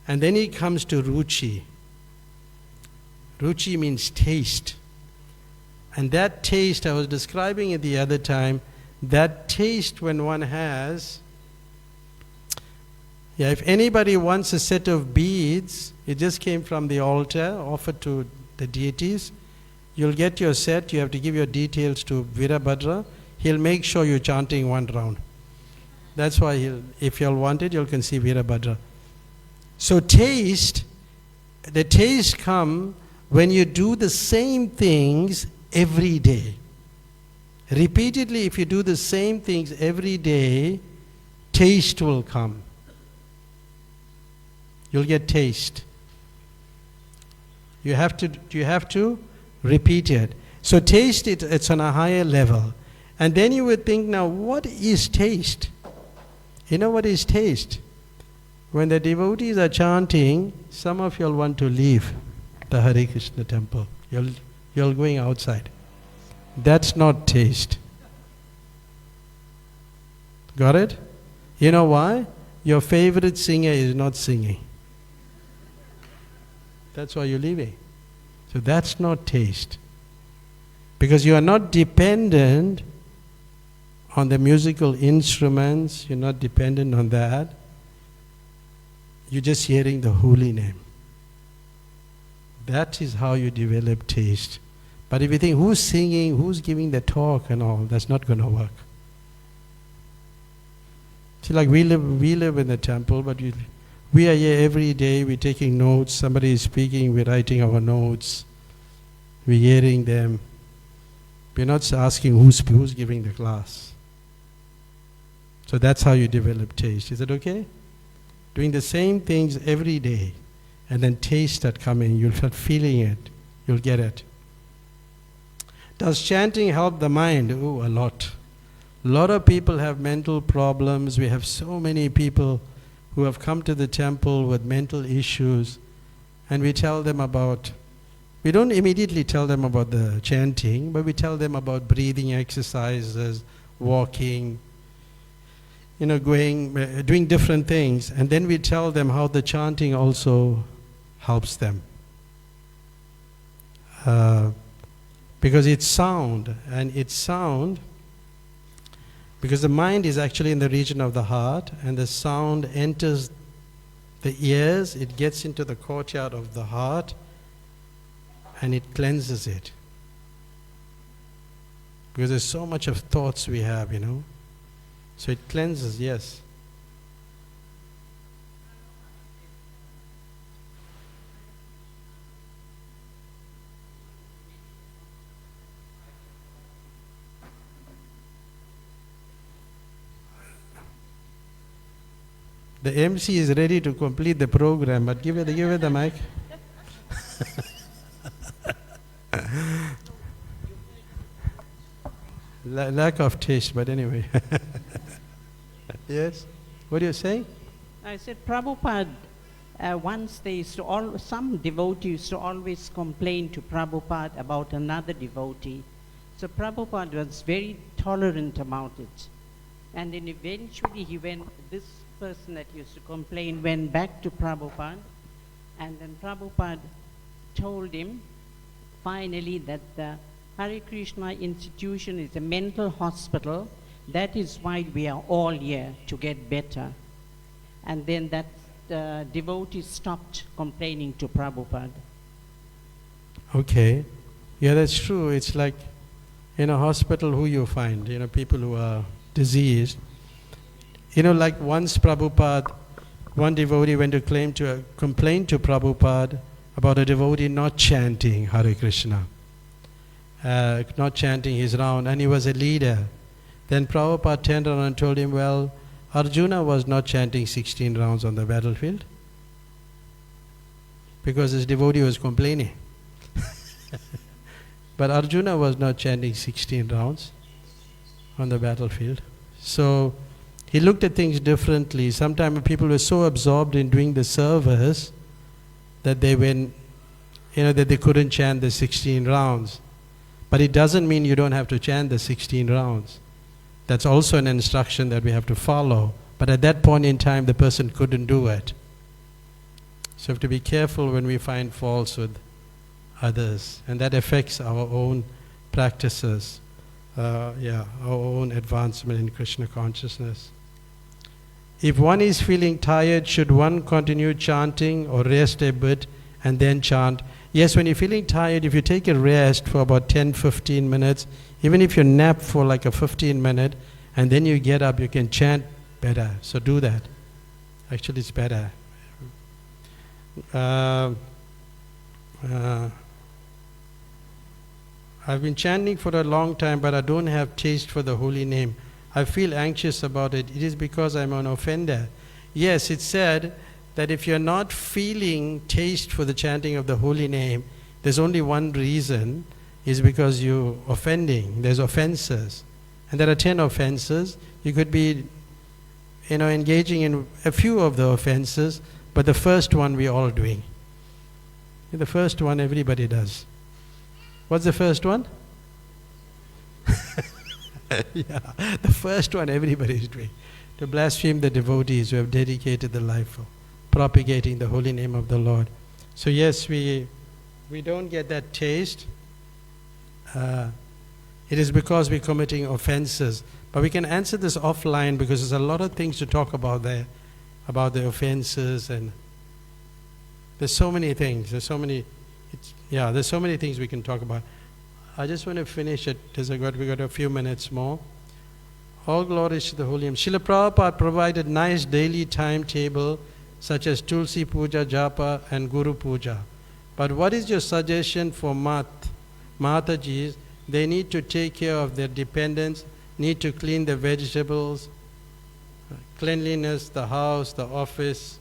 H: and then he comes to Ruchi. Ruchi means taste. And that taste, I was describing it the other time, that taste when one has, if anybody wants a set of beads, it just came from the altar, offered to the deities, you'll get your set, you have to give your details to Virabhadra, he'll make sure you're chanting one round. That's why if you'll want it, you can see Virabhadra. So the taste come when you do the same things every day. Repeatedly, if you do the same things every day, taste will come. You'll get taste. You have to repeat it. So taste it's on a higher level. And then you would think, now what is taste? You know what is taste? When the devotees are chanting, some of you will want to leave the Hare Krishna temple. You're going outside. That's not taste. Got it? You know why? Your favorite singer is not singing. That's why you're leaving. So that's not taste. Because you are not dependent on the musical instruments, you're not dependent on that. You're just hearing the holy name. That is how you develop taste. But if you think, who's singing, who's giving the talk and all, that's not going to work. See, like we live in the temple, but we are here every day, we're taking notes, somebody is speaking, we're writing our notes, we're hearing them. We're not asking who's giving the class. So that's how you develop taste. Is that okay? Doing the same things every day, and then taste start coming, you'll start feeling it, you'll get it. Does chanting help the mind? Oh, a lot. A lot of people have mental problems. We have so many people who have come to the temple with mental issues, and we tell them about, we don't immediately tell them about the chanting, but we tell them about breathing exercises, walking, doing different things, and then we tell them how the chanting also helps them. Because it's sound, because the mind is actually in the region of the heart, and the sound enters the ears, it gets into the courtyard of the heart, and it cleanses it. Because there's so much of thoughts we have, So it cleanses, yes. The MC is ready to complete the program, but give her the mic. Lack of taste, but anyway. Yes? What are you saying?
I: I said, Prabhupada, once some devotees used to always complain to Prabhupada about another devotee. So Prabhupada was very tolerant about it. And then eventually this person that used to complain went back to Prabhupada, and then Prabhupada told him finally that the Hare Krishna institution is a mental hospital. That is why we are all here, to get better. And then that devotee stopped complaining to Prabhupada.
H: Okay. Yeah, that's true. It's like in a hospital, who you find? People who are diseased. Like once one devotee went to complain to Prabhupada about a devotee not chanting Hare Krishna, not chanting his round, and he was a leader. Then Prabhupada turned around and told him, well, Arjuna was not chanting 16 rounds on the battlefield because his devotee was complaining. But Arjuna was not chanting 16 rounds on the battlefield. So he looked at things differently. Sometimes people were so absorbed in doing the service that they couldn't chant the 16 rounds. But it doesn't mean you don't have to chant the 16 rounds. That's also an instruction that we have to follow. But at that point in time, the person couldn't do it. So we have to be careful when we find faults with others. And that affects our own practices, our own advancement in Krishna consciousness. If one is feeling tired, should one continue chanting or rest a bit and then chant? Yes, when you're feeling tired, if you take a rest for about 10-15 minutes, even if you nap for like a 15 minute, and then you get up, you can chant better. So do that. Actually, it's better. I've been chanting for a long time, but I don't have taste for the holy name. I feel anxious about it. It is because I'm an offender. Yes, it's said that if you're not feeling taste for the chanting of the holy name, there's only one reason, is because you're offending. There's offenses. and there are 10 offenses, you could be, engaging in a few of the offenses, but the first one we're all doing. The first one everybody does. What's the first one? Yeah, the first one everybody is doing. To blaspheme the devotees who have dedicated their life for propagating the holy name of the Lord. So yes, we don't get that taste. It is because we're committing offenses. But we can answer this offline because there's a lot of things to talk about there, about the offenses, and there's so many things. There's so many things we can talk about. I just want to finish it because we got a few minutes more. All glories to the holy name. Srila Prabhupada provided nice daily timetable such as Tulsi Puja, Japa and Guru Puja. But what is your suggestion for Matajis? They need to take care of their dependents, need to clean the vegetables, cleanliness, the house, the office.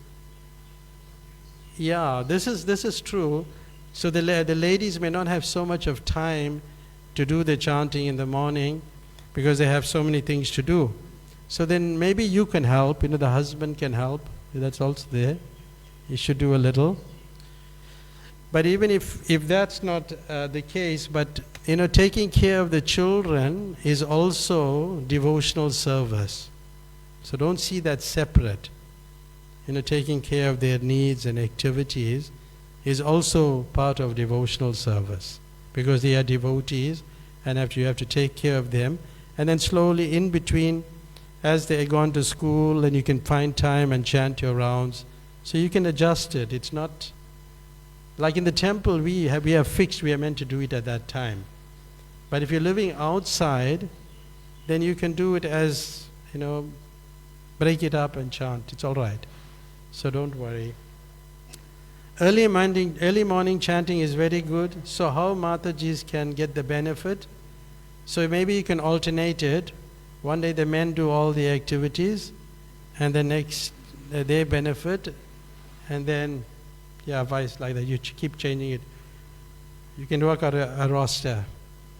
H: Yeah, this is true. So the ladies may not have so much of time to do the chanting in the morning because they have so many things to do. So then maybe you can help, the husband can help. That's also there. You should do a little. But even if that's not the case, but taking care of the children is also devotional service. So don't see that separate. Taking care of their needs and activities is also part of devotional service because they are devotees and you have to take care of them. And then slowly in between, as they go on to school, and you can find time and chant your rounds. So you can adjust it. It's not like in the temple we have fixed, we are meant to do it at that time. But if you're living outside, then you can do it as, break it up and chant. It's all right. So don't worry. Early morning chanting is very good. So how Matajis can get the benefit? So maybe you can alternate it. One day the men do all the activities, and the next they benefit, and then, vice like that. You keep changing it. You can work out a roster.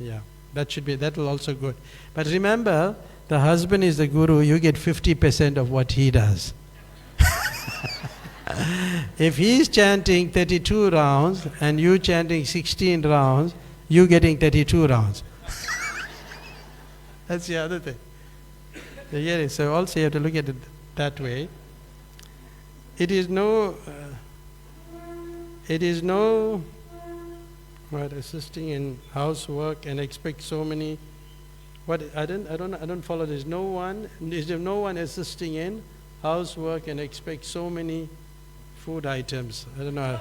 H: Yeah, that will also good. But remember, the husband is the guru. You get 50% of what he does. If he's chanting 32 rounds and you chanting 16 rounds, you getting 32 rounds. That's the other thing. So also you have to look at it that way. It is no assisting in housework and expect so many. I don't follow this. Is there no one assisting in housework and expect so many food items? I don't know.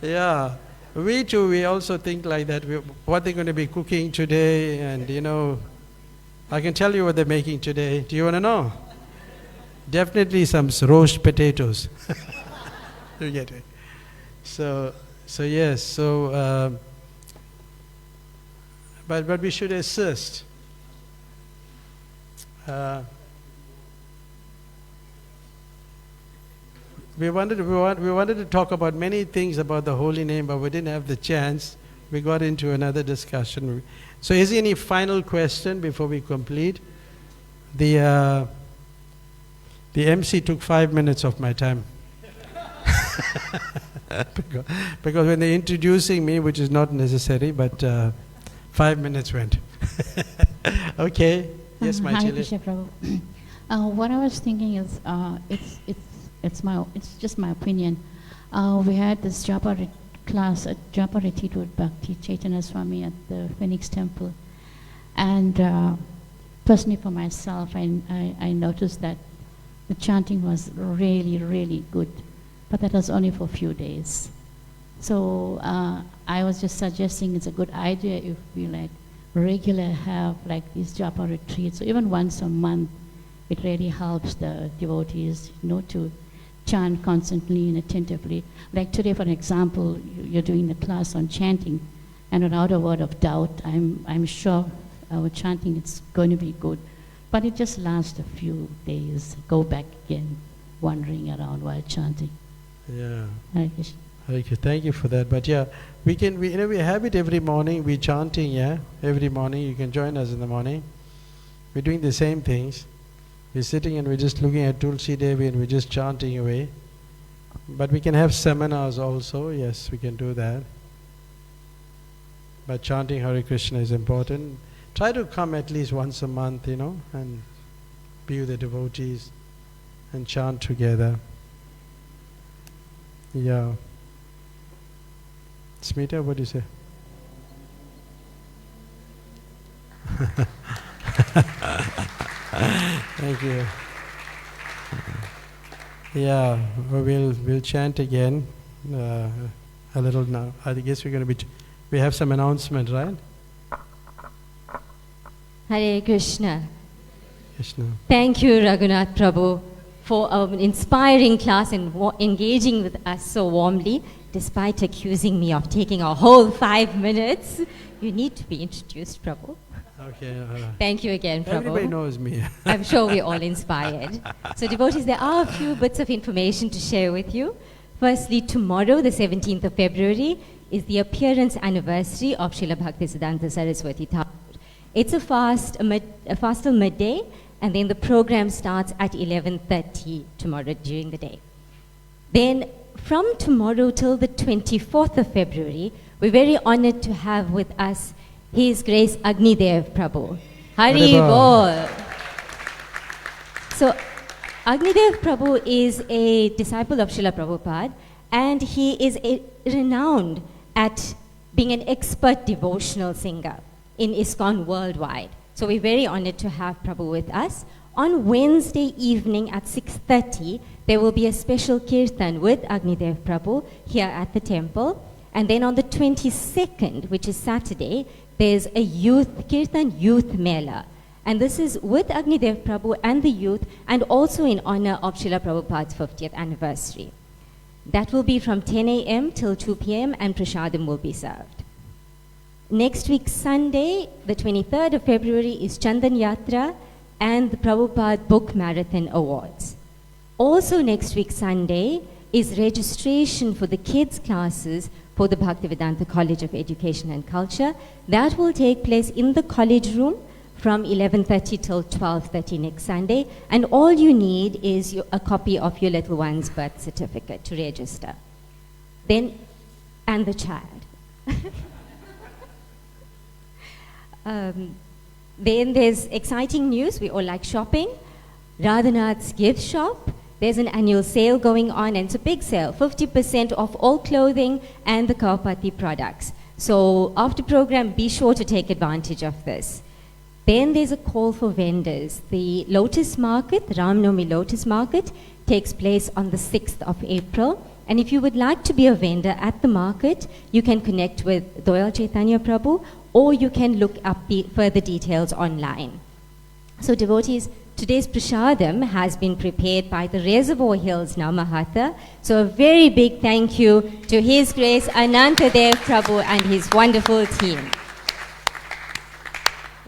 H: Yeah. We too, we also think like that. What they're going to be cooking today, and I can tell you what they're making today. Do you want to know? Definitely some roast potatoes. You get it? So yes. But we should assist. We wanted to talk about many things about the holy name, but we didn't have the chance. We got into another discussion. So is there any final question before we complete? The MC took 5 minutes of my time. because when they're introducing me, which is not necessary, but 5 minutes went. Okay. Yes, my
K: Hi, Krishna Prabhu. What I was thinking is, it's just my opinion. We had this Japa class at Japa retreat with Bhakti Chaitanya Swami at the Phoenix Temple, and personally for myself, I noticed that the chanting was really, really good, but that was only for a few days. So I was just suggesting it's a good idea if we regular have these Japa retreats, so even once a month. It really helps the devotees, to chant constantly and attentively. Like today, for example, you're doing the class on chanting, and without a word of doubt, I'm sure our chanting is going to be good. But it just lasts a few days. Go back again, wandering around while chanting.
H: Yeah.
K: Hare Krishna.
H: Okay, thank you for that. But yeah, we have it every morning. We're chanting, yeah, every morning. You can join us in the morning. We're doing the same things. We're sitting and we're just looking at Tulsi Devi and we're just chanting away. But we can have seminars also. Yes, we can do that. But chanting Hare Krishna is important. Try to come at least once a month, and be with the devotees and chant together. Yeah. Smita, what do you say? Thank you. Yeah, we'll chant again a little now. I guess we're going to we have some announcement, right?
D: Hare Krishna.
H: Krishna.
D: Thank you, Raghunath Prabhu, for an inspiring class and engaging with us so warmly, despite accusing me of taking a whole 5 minutes. You need to be introduced, Prabhu.
H: Okay.
D: Thank you again, Prabhu.
H: Everybody knows me.
D: I'm sure we're all inspired. So devotees, there are a few bits of information to share with you. Firstly, tomorrow, the 17th of February, is the appearance anniversary of Srila Bhaktisiddhanta Saraswati Thakur. It's a fast till midday, and then the program starts at 11:30 tomorrow during the day. Then from tomorrow till the 24th of February, we're very honored to have with us His Grace Agnidev Prabhu. Hari Bol. So Agnidev Prabhu is a disciple of Srila Prabhupada, and he is renowned at being an expert devotional singer in ISKCON worldwide. So we're very honored to have Prabhu with us. On Wednesday evening at 6:30, there will be a special kirtan with Agnidev Prabhu here at the temple. And then on the 22nd, which is Saturday, there's a youth mela. And this is with Agnidev Prabhu and the youth, and also in honor of Srila Prabhupada's 50th anniversary. That will be from 10 a.m. till 2 p.m. and prasadam will be served. Next week, Sunday, the 23rd of February, is Chandan Yatra and the Prabhupada Book Marathon Awards. Also next week, Sunday, is registration for the kids' classes for the Bhaktivedanta College of Education and Culture. That will take place in the college room from 11:30 till 12:30 next Sunday. And all you need is a copy of your little one's birth certificate to register. Then, and the child. Then there's exciting news. We all like shopping. Raghunath's gift shop. There's an annual sale going on, and it's a big sale, 50% off all clothing and the Kavapati products. So after program, be sure to take advantage of this. Then there's a call for vendors. The Lotus Market, Ram Navami Lotus Market, takes place on the 6th of April. And if you would like to be a vendor at the market, you can connect with Doyal Chaitanya Prabhu, or you can look up the further details online. So devotees, today's prasadam has been prepared by the Reservoir Hills Namahata. So a very big thank you to His Grace Anantadev Prabhu and his wonderful team.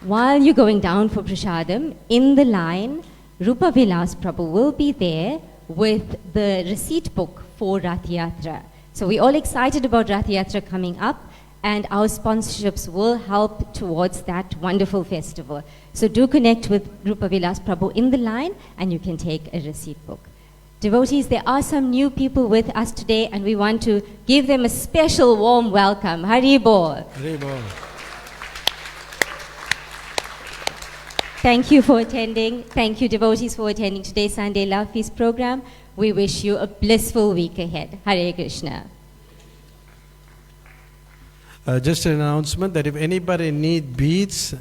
D: While you're going down for prasadam, in the line, Rupa Vilas Prabhu will be there with the receipt book for Rath Yatra. So we're all excited about Rath Yatra coming up, and our sponsorships will help towards that wonderful festival. So do connect with Rupa Vilas Prabhu in the line, and you can take a receipt book. Devotees, there are some new people with us today, and we want to give them a special warm welcome. Hari Bol.
H: Hari Bol.
D: Thank you for attending. Thank you, devotees, for attending today's Sunday Love Feast program. We wish you a blissful week ahead. Hare Krishna.
H: Just an announcement that if anybody needs beads,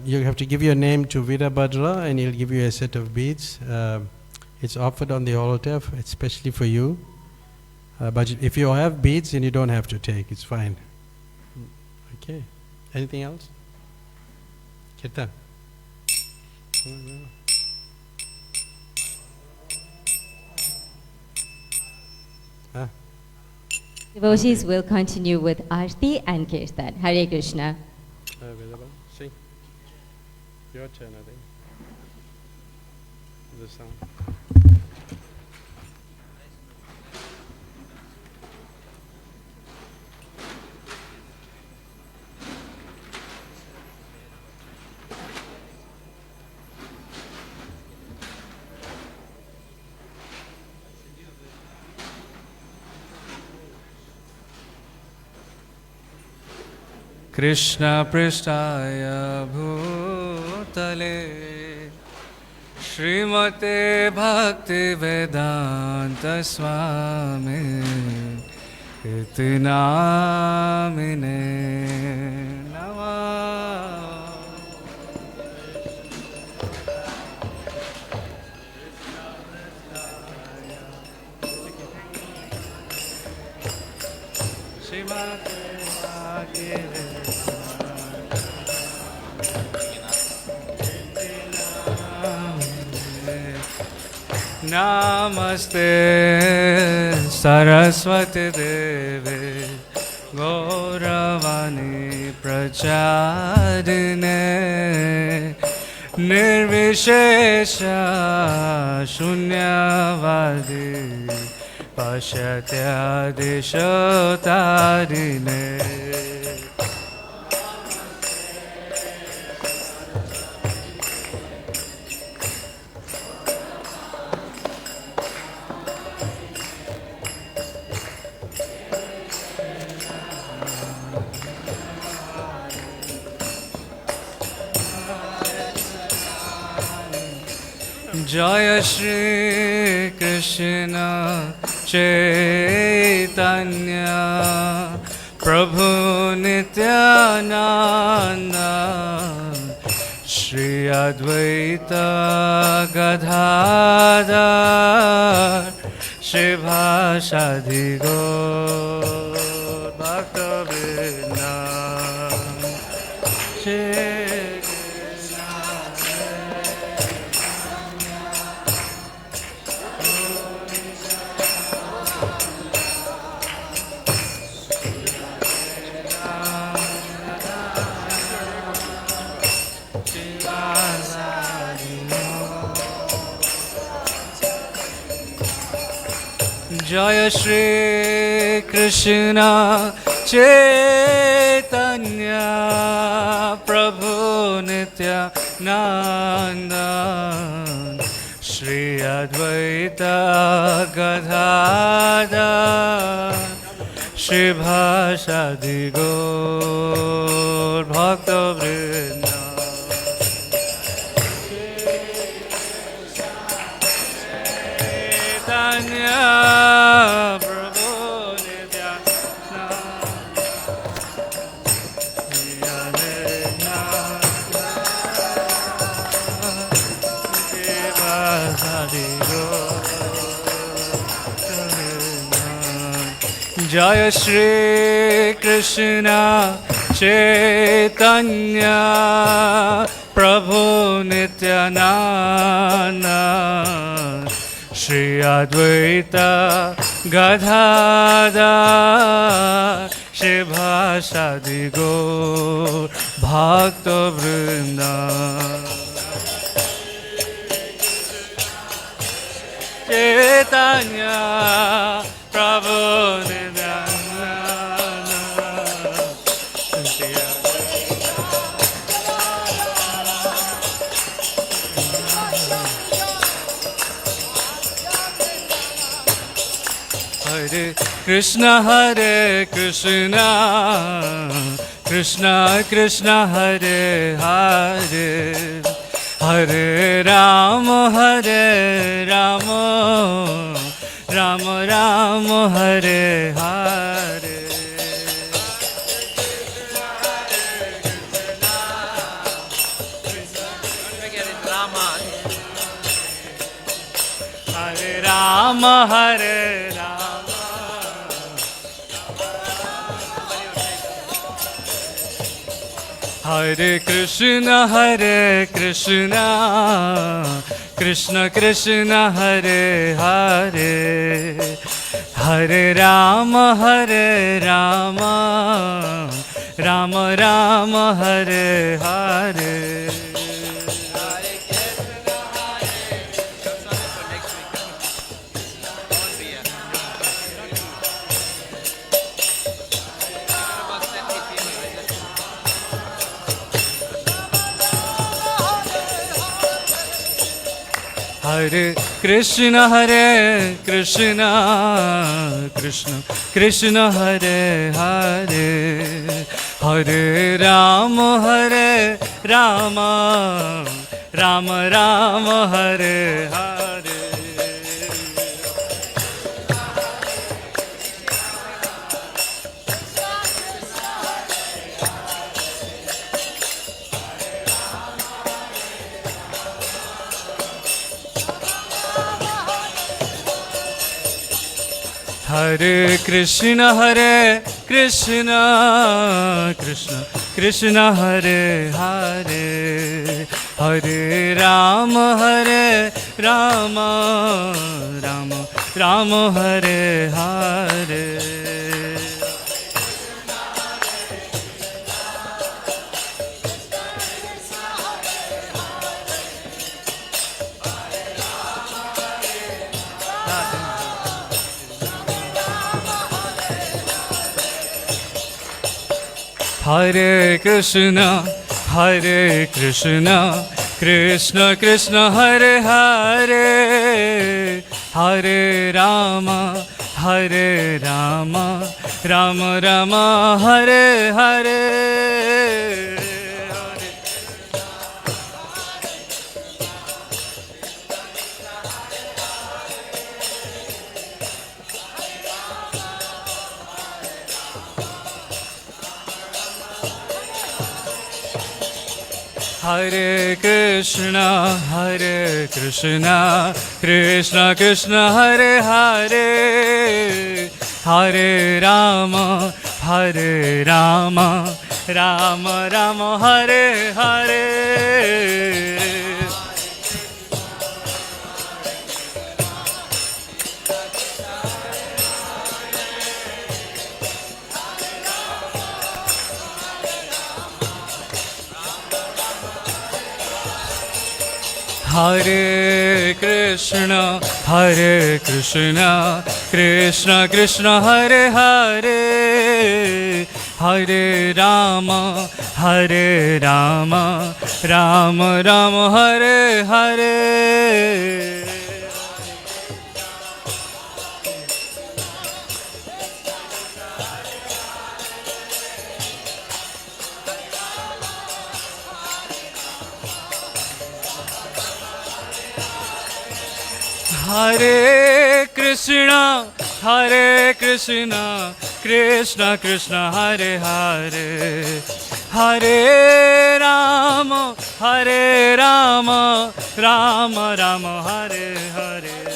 H: you have to give your name to Virabhadra and he'll give you a set of beads. It's offered on the altar, especially for you. But if you have beads, then you don't have to take. It's fine. Okay. Anything else? Kirtan.
D: Devotees will continue with Aarti and Kirtan. Hare Krishna.
H: Sing. Your turn, I think. The sound.
B: Krishna Prishtaya Bhutale Srimate Bhakti Vedanta Swami Iti Namine Namah. Namaste Saraswati Devi Gauravani Prachadine Nirvishesha Shunyavadi Pashatya Dishotarine Jaya Shri Krishna Chaitanya Prabhu Nityananda Shri Advaita Gadadhar Shivashadhi Gaur Bhakta Jaya Shri Krishna Chaitanya Prabhu Nityananda Shri Advaita Gadadhar Shivashadhi Gaur Bhakta Vrinda Jaya Shri Krishna Chaitanya Prabhu Nityananda Shri Advaita Gadadhar Shivashadhi Gaur Bhakta Vrinda Chaitanya Prabhu Hare Krishna Hare Krishna Krishna Krishna Hare Hare Hare Rama Hare Rama Rama Rama Hare Hare Hare Rama Hare Rama Hare Krishna Krishna Krishna Hare Hare Hare Rama Rama Rama Hare Hare Hare Krishna Krishna Krishna Hare Hare Hare Rama, Rama Rama, Hare Hare. Hare Krishna, Krishna Krishna, Hare Hare, Hare Rama, Rama Rama, Hare Hare. Hare Krishna, Krishna Krishna, Hare Hare, Hare Rama, Rama Rama, Hare Hare. Hare Krishna, Krishna Krishna, Hare Hare, Hare Rama, Rama Rama, Hare Hare. Hare Krishna, Krishna Krishna, Hare Hare, Hare Rama, Rama Rama, Hare Hare. Hare Krishna, Krishna Krishna, Hare Hare, Hare Rama, Rama Rama, Hare Hare.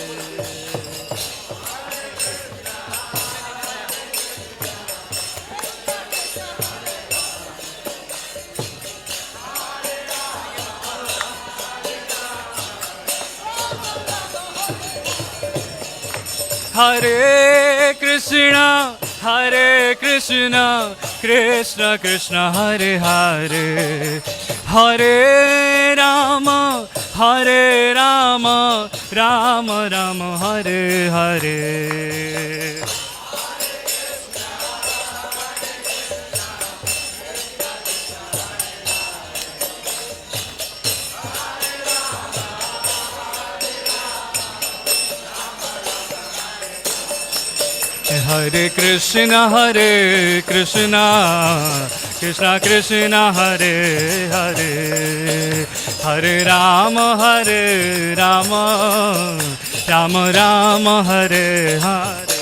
B: Hare Krishna, Krishna Krishna, Hare Hare, Hare Rama, Rama Rama, Hare Hare. Hare Krishna, Krishna Krishna, Hare Hare, Hare Rama, Rama Rama, Hare Hare.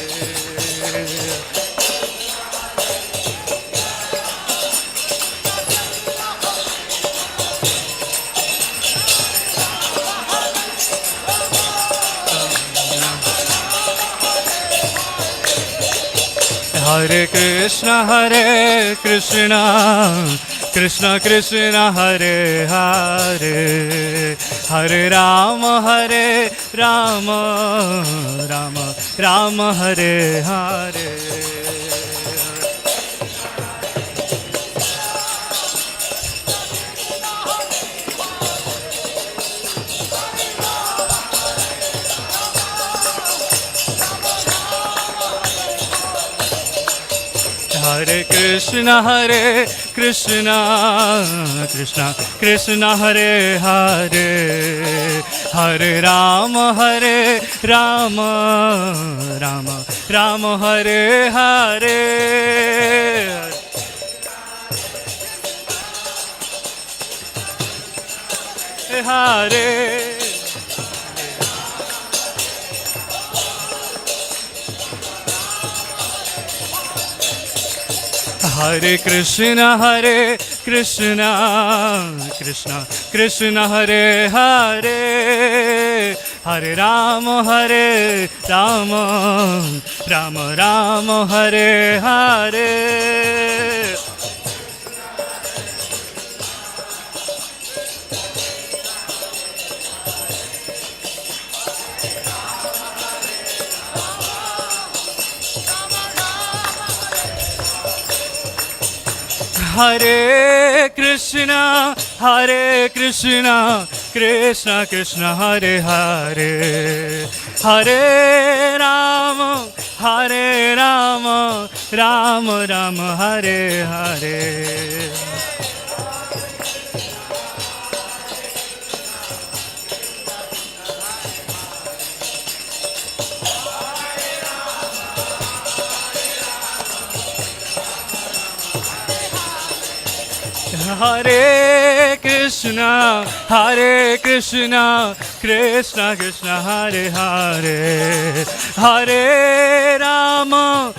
B: Hare Krishna, Krishna Krishna, Hare Hare, Hare Rama, Rama Rama, Hare Hare. Hare Krishna, Krishna Krishna, Hare Hare, Hare Rama, Rama Rama, Hare Hare. Hare. Hare Krishna, Krishna Krishna, Hare Hare, Hare Rama, Rama Rama, Hare Hare. Hare Krishna, Krishna Krishna, Hare Hare, Hare Rama, Rama Rama, Hare Hare. Hare Krishna, Krishna Krishna, Hare Hare, Hare Rama,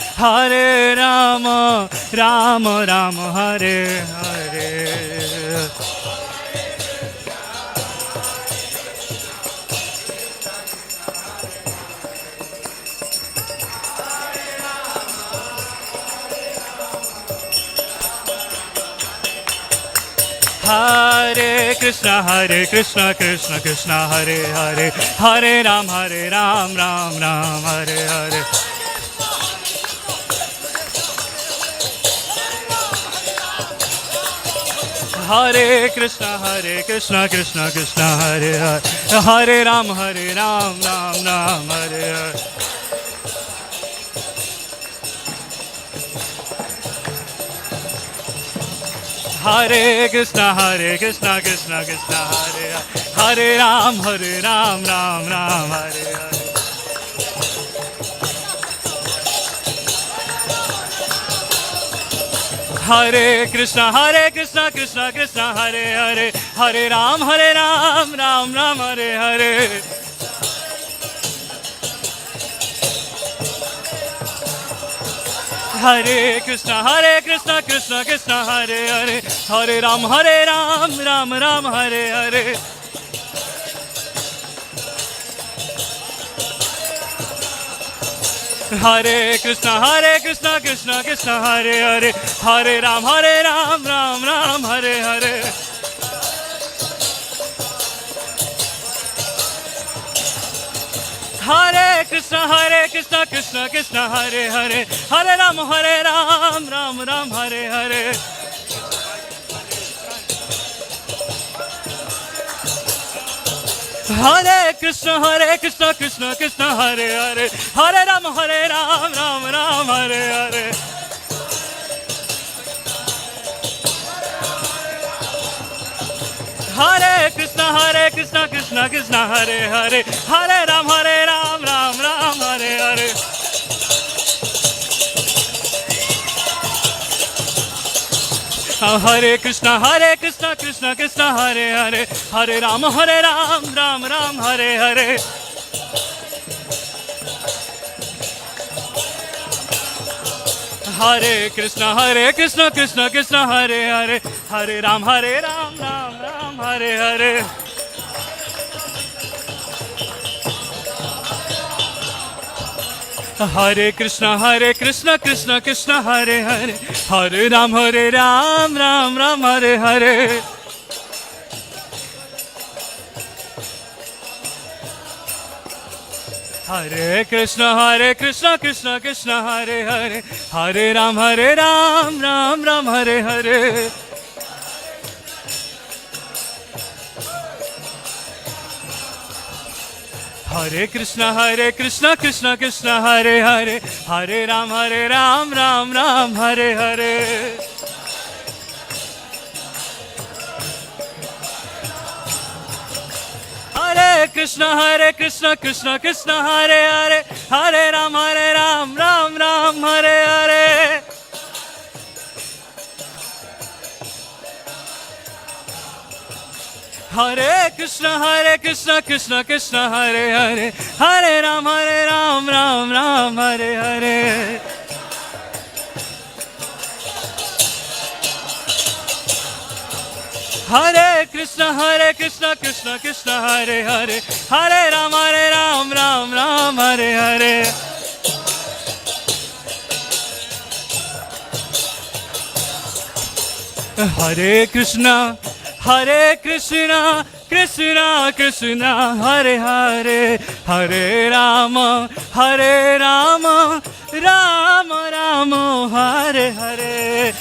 B: Rama Rama, Hare Hare. Hare Krishna, Krishna Krishna, Hare Hare, Hare Ram, Ram Ram, Hare Hare. Hare Krishna, Krishna Krishna, Hare Hare, Hare Ram, Ram Ram, Hare Hare. Hare Krishna, Krishna Krishna, Hare Hare, Hare Ram, Ram Ram, Hare Hare. Hare Krishna, Krishna Hare Hare, Hare Ram, Ram Ram, Hare Hare. Hare Krishna, Krishna Hare Hare, Hare Ram, Ram Ram, Hare Hare. Hare Krishna, Krishna Hare Hare, Hare Ram, Ram Ram, Hare Hare. Hare Krishna, Krishna Hare Hare, Hare Ram, Ram Ram, Hare Hare. Hare Krishna, Krishna Hare Hare, Hare Ram, Ram Ram, Hare Hare. Hare Krishna, Krishna Hare Hare, Hare Ram, Ram Ram, Hare Hare. Hare Krishna, Krishna Hare Hare, Hare Ram, Ram Ram, Hare Hare. Hare Krishna, Krishna Hare Hare, Hare Ram, Ram Ram, Hare Hare. Hare Krishna, Krishna Hare Hare, Hare Ram, Ram Ram, Hare Hare. Hare Krishna, Krishna Hare Hare, Hare Ram, Ram Ram, Hare Hare. Hare Krishna, Krishna Hare Hare, Hare Ram, Ram Ram, Hare Hare. Hare Krishna, Krishna Hare Hare, Hare Ram, Ram Ram, Hare Hare. Hare Krishna Krishna Krishna Hare Hare, Hare Ram Ram Ram Hare Hare. Hare Krishna Krishna Krishna Hare Hare, Hare Ram Ram Ram Hare Hare. Hare Krishna Krishna Krishna Hare Hare, Hare Rama Rama Rama Hare Hare.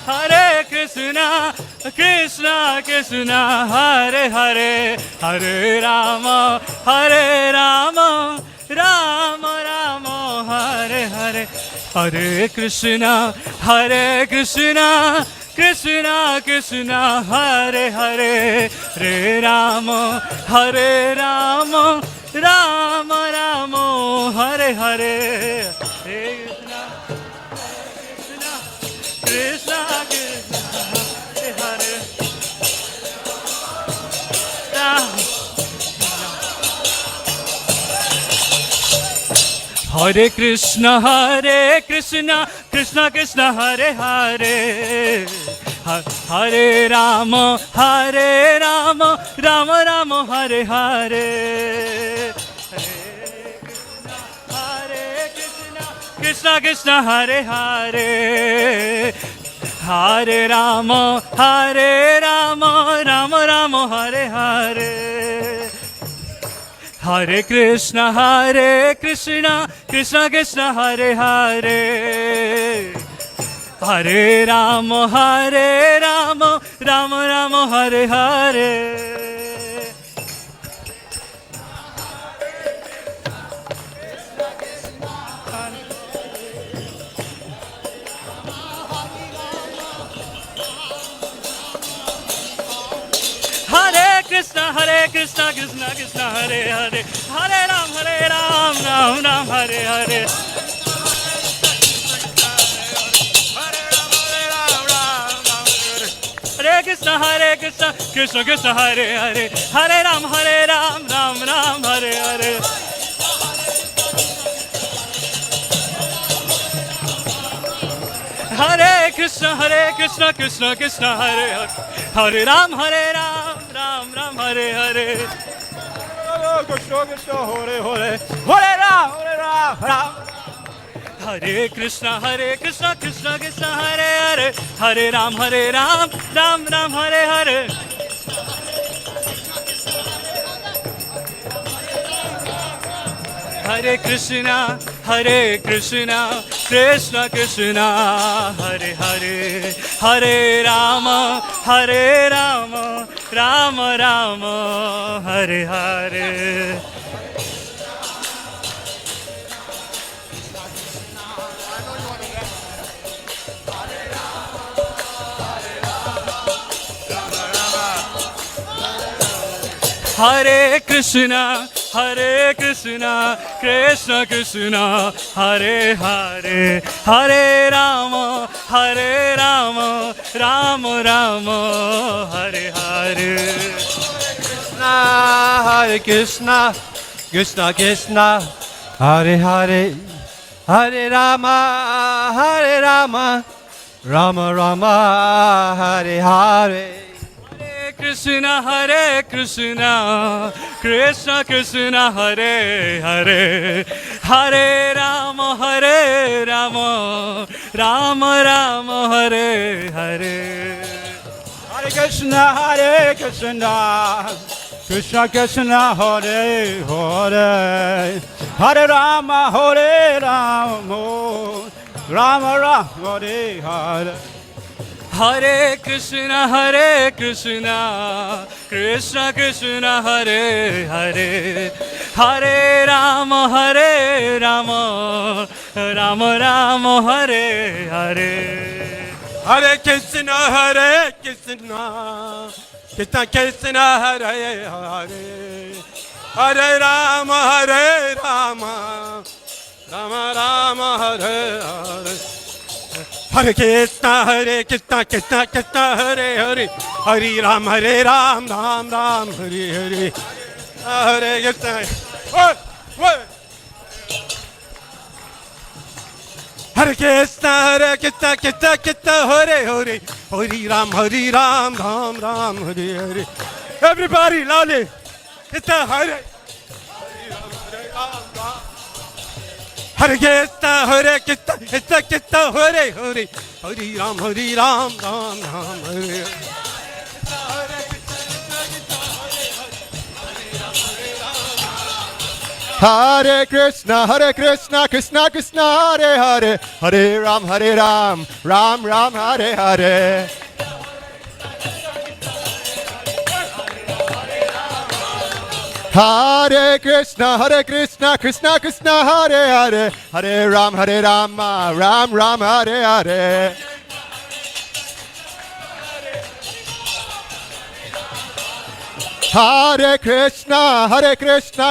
B: Hare Krishna Krishna Krishna Hare Hare, Hare Rama Rama Rama Hare Hare. Hare Krishna Krishna Krishna Hare Hare, Hare Rama Rama Rama Hare Hare. Hare Krishna Krishna Hare Hare Krishna Krishna Krishna Hare Hare, Hare Rama Rama Rama Hare Hare. Hare Krishna Krishna Hare Hare, Hare Rama Rama Rama Hare Hare. Hare Krishna Krishna Krishna Hare Hare, Hare Rama Rama Rama Hare Hare. Hare Krishna Krishna Krishna Hare Hare, Hare Ram Ram Hare Hare. Hare Krishna Krishna Krishna Hare Hare, Hare Ram Ram Hare Hare. Hare Krishna Krishna Krishna Hare Hare, Hare Ram Ram Hare Hare. Krishna Krishna Hare Hare, Hare Ram. Hare Krishna Krishna Krishna Hare Hare, Hare Ram Ram Hare Hare. Hare Krishna Krishna Krishna Hare Hare, Hare Rama Rama Hare Hare. Hare Krishna Krishna Krishna Hare Hare, Hare Rama Rama Hare Hare.
L: Hare Krishna Krishna Hare Hare, Hare Rama Rama Hare Hare.
B: Hare Krishna Krishna Hare Hare, Hare Rama Rama Rama Hare Hare.
L: Hare Krishna Krishna Hare Hare, Hare Rama Rama Hare Hare.
B: Hare Krishna Krishna Hare Hare, Hare Rama Rama Rama Hare Hare.
L: Hare Krishna Krishna Hare Hare, Hare Rama Rama Rama Hare Hare. Hare Krishna, Krishna Krishna, Hare Hare, Hare Ram, Ram Ram, Hare Hare, Hare Krishna. What? Hare Krishna, Krishna Krishna, Hare Hare, Hare Ram, Ram Ram, Hare Hare. Everybody, loudly. Krishna, Hare. Hare Krishna, Krishna Krishna, Hare Hare, Hare Ram, Ram Ram, Hare Hare.
M: Hare Krishna, Krishna Krishna, Hare Hare, Hare Ram, Ram Ram, Hare Hare. Hare Krishna, Krishna Krishna, Hare Hare, Hare Ram, Ram Ram, Hare Hare. Hare Krishna,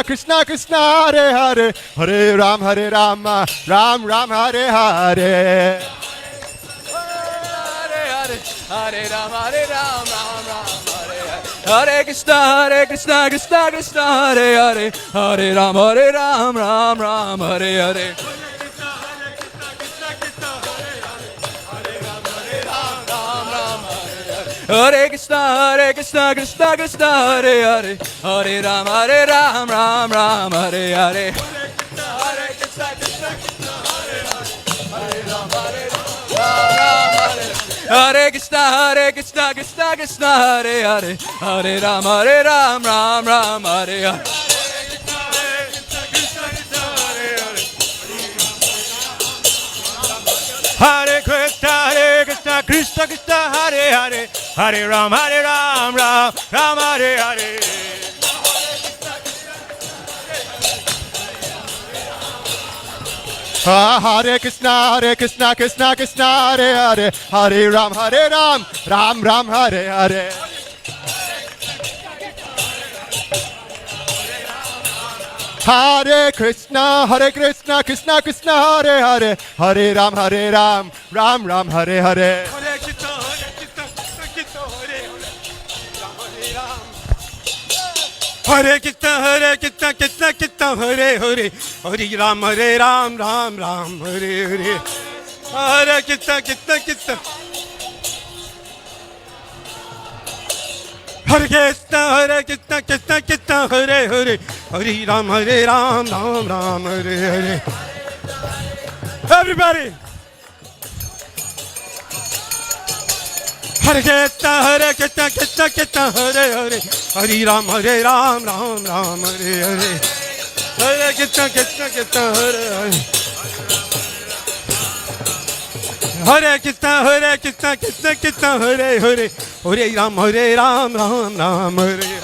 M: Krishna Krishna, Hare Hare, Hare Ram, Ram Ram, Hare Hare.
B: Hare Ram, Ram Ram, Hare Krishna, Krishna Krishna, Hare Hare, Hare Ram, Ram Ram, Hare Hare. Hare Krishna, Krishna Krishna, Hare Hare, Hare Ram, Ram Ram, Hare Hare. Hare Krishna, Krishna Krishna, Hare Hare, Hare Ram, Ram Ram, Hare Krishna, Krishna Krishna, Hare Hare, Hare Ram, Ram Ram, Hare Hare.
L: Hare Krishna, Krishna Krishna, Hare Hare, Hare Ram, Ram Ram, Hare Hare.
M: Hare Krishna, Krishna Krishna, Hare Hare, Hare Ram, Ram Ram, Hare Hare. Hare Krishna, Krishna Krishna, Hare Hare, Hare Ram, Ram Ram, Hare Hare.
L: Hare Krishna, Krishna, Hare Hare, Hare Ram, Ram Ram, Hare Hare. Hare Krishna, Krishna. Hare Krishna, Krishna, Hare Hare, Hare Ram, Ram Ram, Hare Hare. Everybody. Hare Krishna, Krishna, Hare Hare, Hare Ram, Ram Ram, Hare Hare. Hare Krishna, Krishna, Hare Hare. Hare Krishna, Krishna, Hare Hare, Hare Ram, Ram Ram, Hare Hare.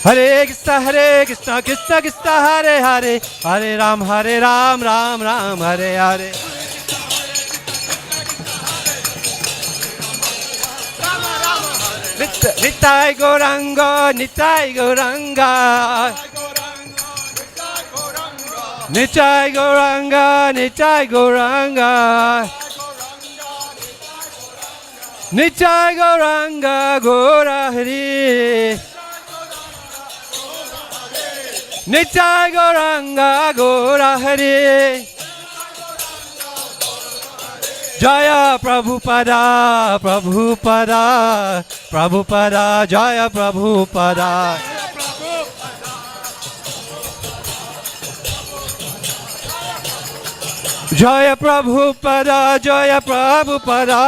L: Hare Krishna, Krishna Krishna, Hare Hare, Hare Ram, Ram Ram, Hare Hare. Nitai Gauranga, Nitai Gauranga. Nitai Gauranga, Nitai Gauranga. Nitai Gauranga, Gaura Hari. Nitai Gauranga, Gaura Hari. Jaya Prabhupada, Prabhupada, Prabhupada, Jaya Prabhupada. Jaya Prabhupada, Jaya Prabhupada.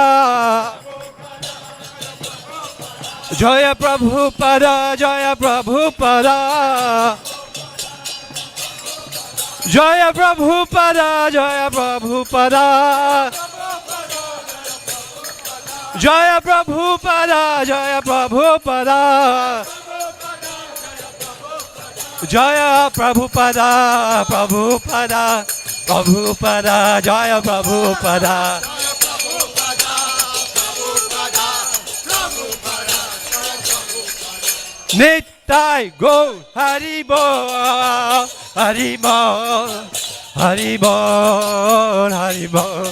L: Jaya Prabhupada, Jaya Prabhupada. Jaya Prabhupada, Jaya Prabhupada. Jaya Prabhupada, Jaya Prabhupada. Jaya Prabhupada, Prabhupada, Prabhupada, Jaya Prabhupada. Nitai Gaur Hari Bol. Haribol, Haribol, Haribol.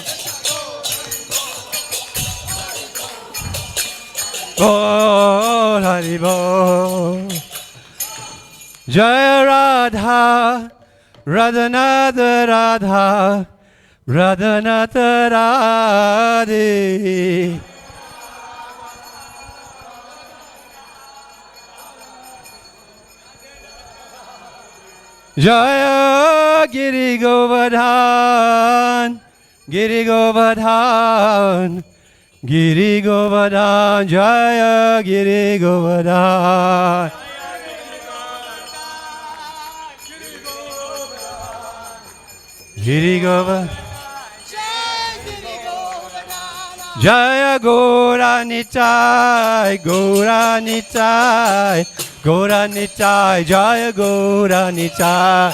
L: Bol, Haribol. Jaya Radha, Radhanath Radha, Radhanath Radhe. Jaya Giri Govardhan, Giri Govardhan, Giri Govardhan, Jaya Giri Govardhan. Giri Govardhan. Jaya Gora Nitai, Gora Nitai, Gora Nitai, Jaya Gora Nitai.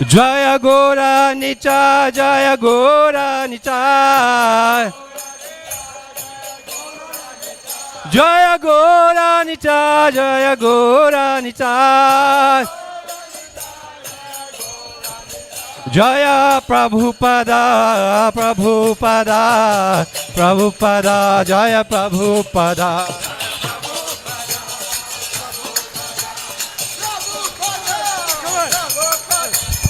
L: Jaya Gora Nitai, Jaya Gora Nitai. Jaya Gora Nitai, Jaya Gora Nitai. Jaya Prabhupada, Prabhupada, Prabhupada, Jaya Prabhupada.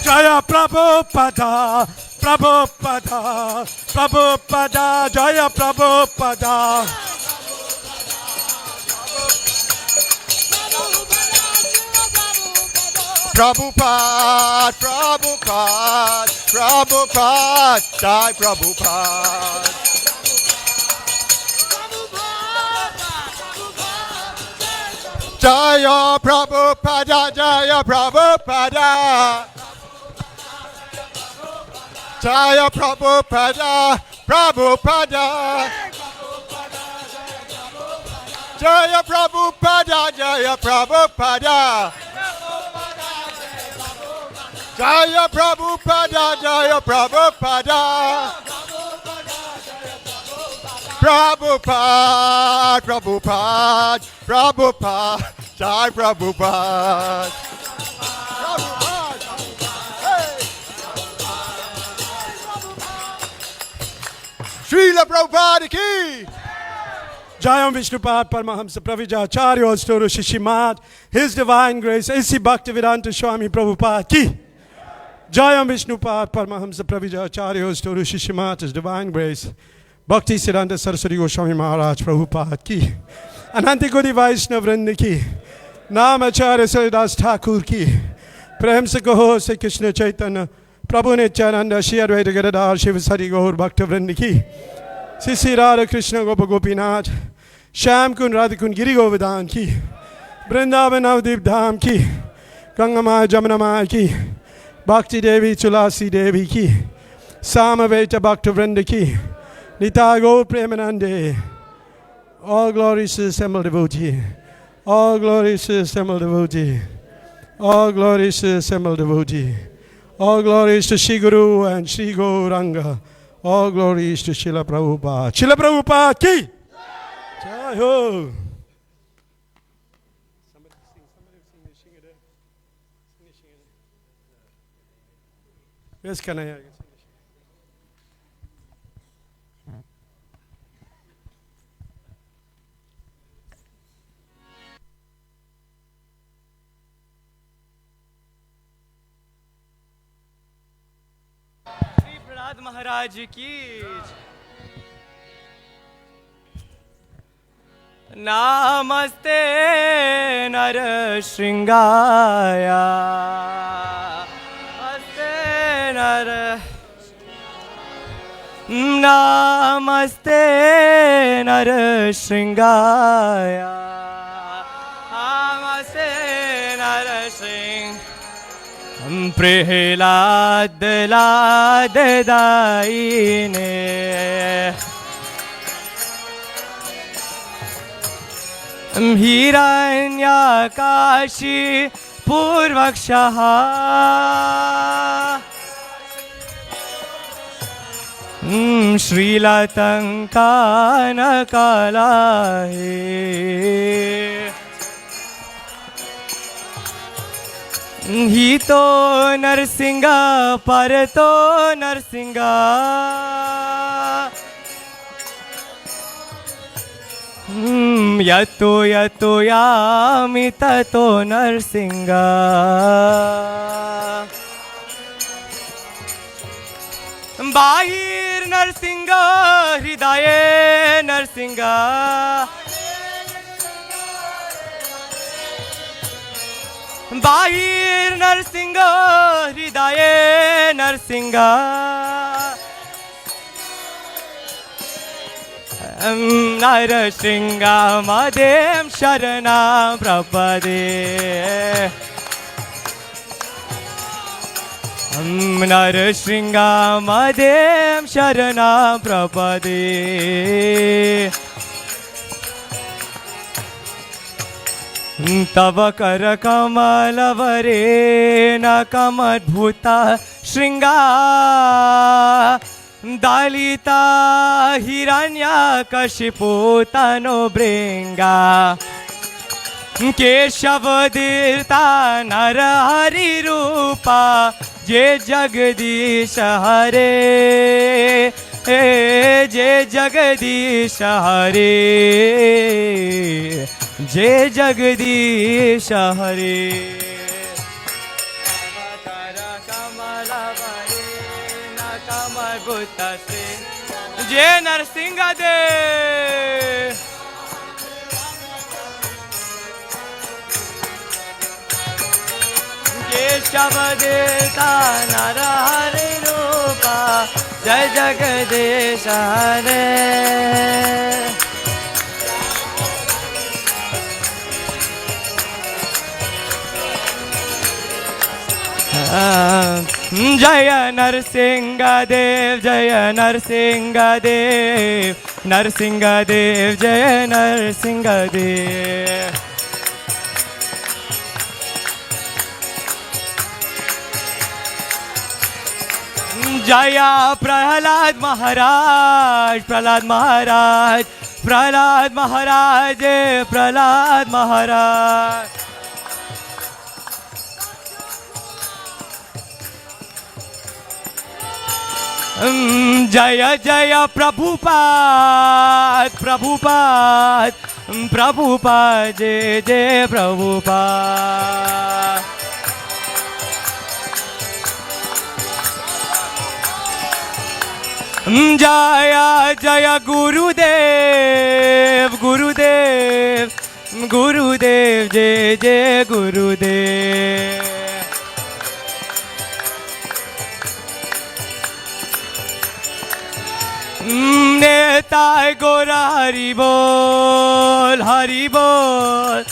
L: Jaya Prabhupada, Prabhupada, Prabhupada, Jaya Prabhupada.
M: Prabhupada, Prabhupada, Prabhupada, Jai Prabhupada. Jaya Prabhupada, Jaya Prabhupada. Jaya Prabhupada, Prabhupada. Jaya Prabhupada, Jaya Prabhupada. Jaya Prabhupada, Jaya Prabhupada. Prabhupada, Prabhupada, Prabhupada, Jai Prabhupada. Srila Prabhupada ki.
L: Jayam Vishnupad Paramahamsa Pravijacharya Storu Shishimat, His Divine Grace, A.C. Bhaktivedanta Swami Prabhupada ki. Jayam Vishnupad Paramahamsa Pravijacharya Storu Shishimat, His Divine Grace, Bhakti Siddhanta Saraswati Goswami Maharaj Prabhupada ki. Ananti Gudi Vaishnav Vrinda ki. Namacharya Saridas Thakur ki. Prem se kaho se Krishna Chaitanya Prabhu Nityananda Shri Advaita Gadadhar Shiva Sari Gaur Bhakta Vrinda ki. Sisi Radha Krishna Gopa Gopinath Shyam Kun Radhikun Giri Govardhan ki. Vrindavan Navdeep Dham ki. Gangamaya Jamunamaya ki. Bhakti Devi Tulasi Devi ki. Samaveta Bhakta Vrinda ki. Nitai Gaur Premanande. All glories to the assembled devotee. All glories to the assembled devotee. All glories to the assembled devotee. All glories to Shri Guru and Shri Gauranga. All glories to Srila Prabhupada. Srila Prabhupada ki! Jai ho! Yes, Kanaya.
N: महाराज की नमस्ते नर श्रृंगाया नमस्ते नर नमस्ते नर श्रृंगाया नमस्ते नर श्रृंग प्रहलाद लाद दाई ने हिरण्याकाशी पूर्वक्षः श्रीलतंकान काला है ही तो नरसिंह पर तो नरसिंह यतो यतो यामि ततो नरसिंह बाहिर नरसिंह हृदय नरसिंह बाहिर नरसिंह हृदय नरसिंह नरसिंह मदेम शरणा प्रपदे नरसिंह मदेम शरणा प्रपदे तव कर कमल वरे न कमद्भुता श्रृंगा दलिता हिरण्यकशिपु तनो भृंगा केशव दीर्ता नर हरि रूपा जे जगदीश हरे जे जगदीश हरे जे जगदीश हरे जय नरसिंह देव केशव देता नर हरि रूपा जय जगदीश हरे जय नरसिंह देव जय नरसिंह देव नरसिंह देव जय नरसिंह देव जय प्रहलाद महाराज प्रहलाद महाराज प्रहलाद महाराज प्रहलाद महाराज जय जय प्रभुपाद प्रभुपाद प्रभुपाद जय जय प्रभुपाद जय जय गुरुदेव गुरुदेव गुरुदेव जय जय गुरुदेव नेताय गोरा हरि बोल हरि बोल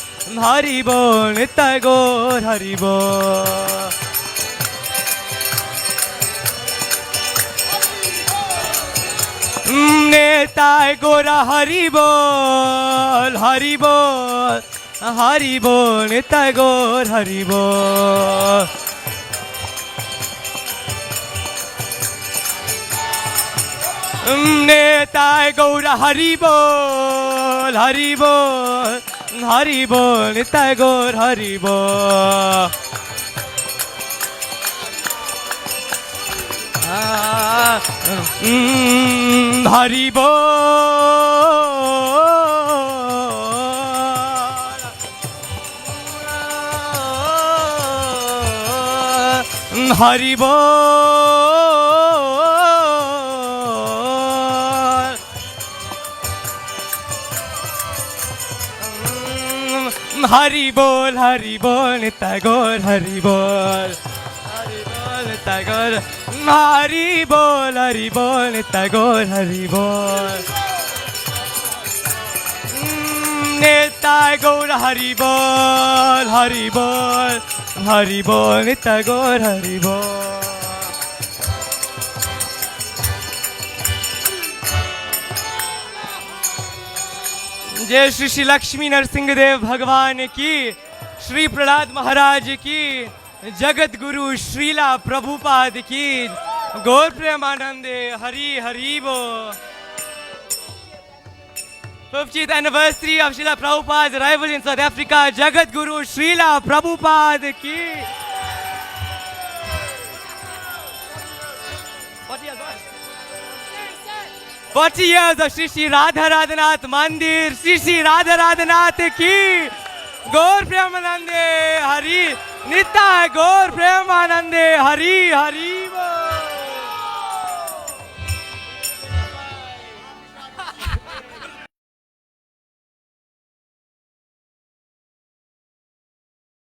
N: हरि बोल नेताय गोर हरि बोल नेताय गोरा हरि बोल हरि बोल हरि बोल नेताय गोर हरि बोल नेताय गौरा हरि बोल हरि बोल हरि बोल नेताय गौर हरि बोल हरि बोल हरि बोल हरि बोल निताय गौर हरि बोल निताय गौर हरि बोल निताय गौर हरि बोल निताय गौर हरि बोल निताय गौर हरि बोल जय श्री श्री लक्ष्मी नरसिंह देव भगवान की, श्री प्रहलाद महाराज की, जगत गुरु श्रीला प्रभुपाद की, Gaur Premanande, Hari Hari Bo. 50th anniversary of Srila Prabhupada's arrival in South Africa, Jagat Guru Srila Prabhupada ki. 40 years of Shri Shri Radha Radhanath Mandir, Shri Shri Radha Radhanath ki. Gaur Premanande, Hari. Nitya Gaur Premanande, Hari Hari.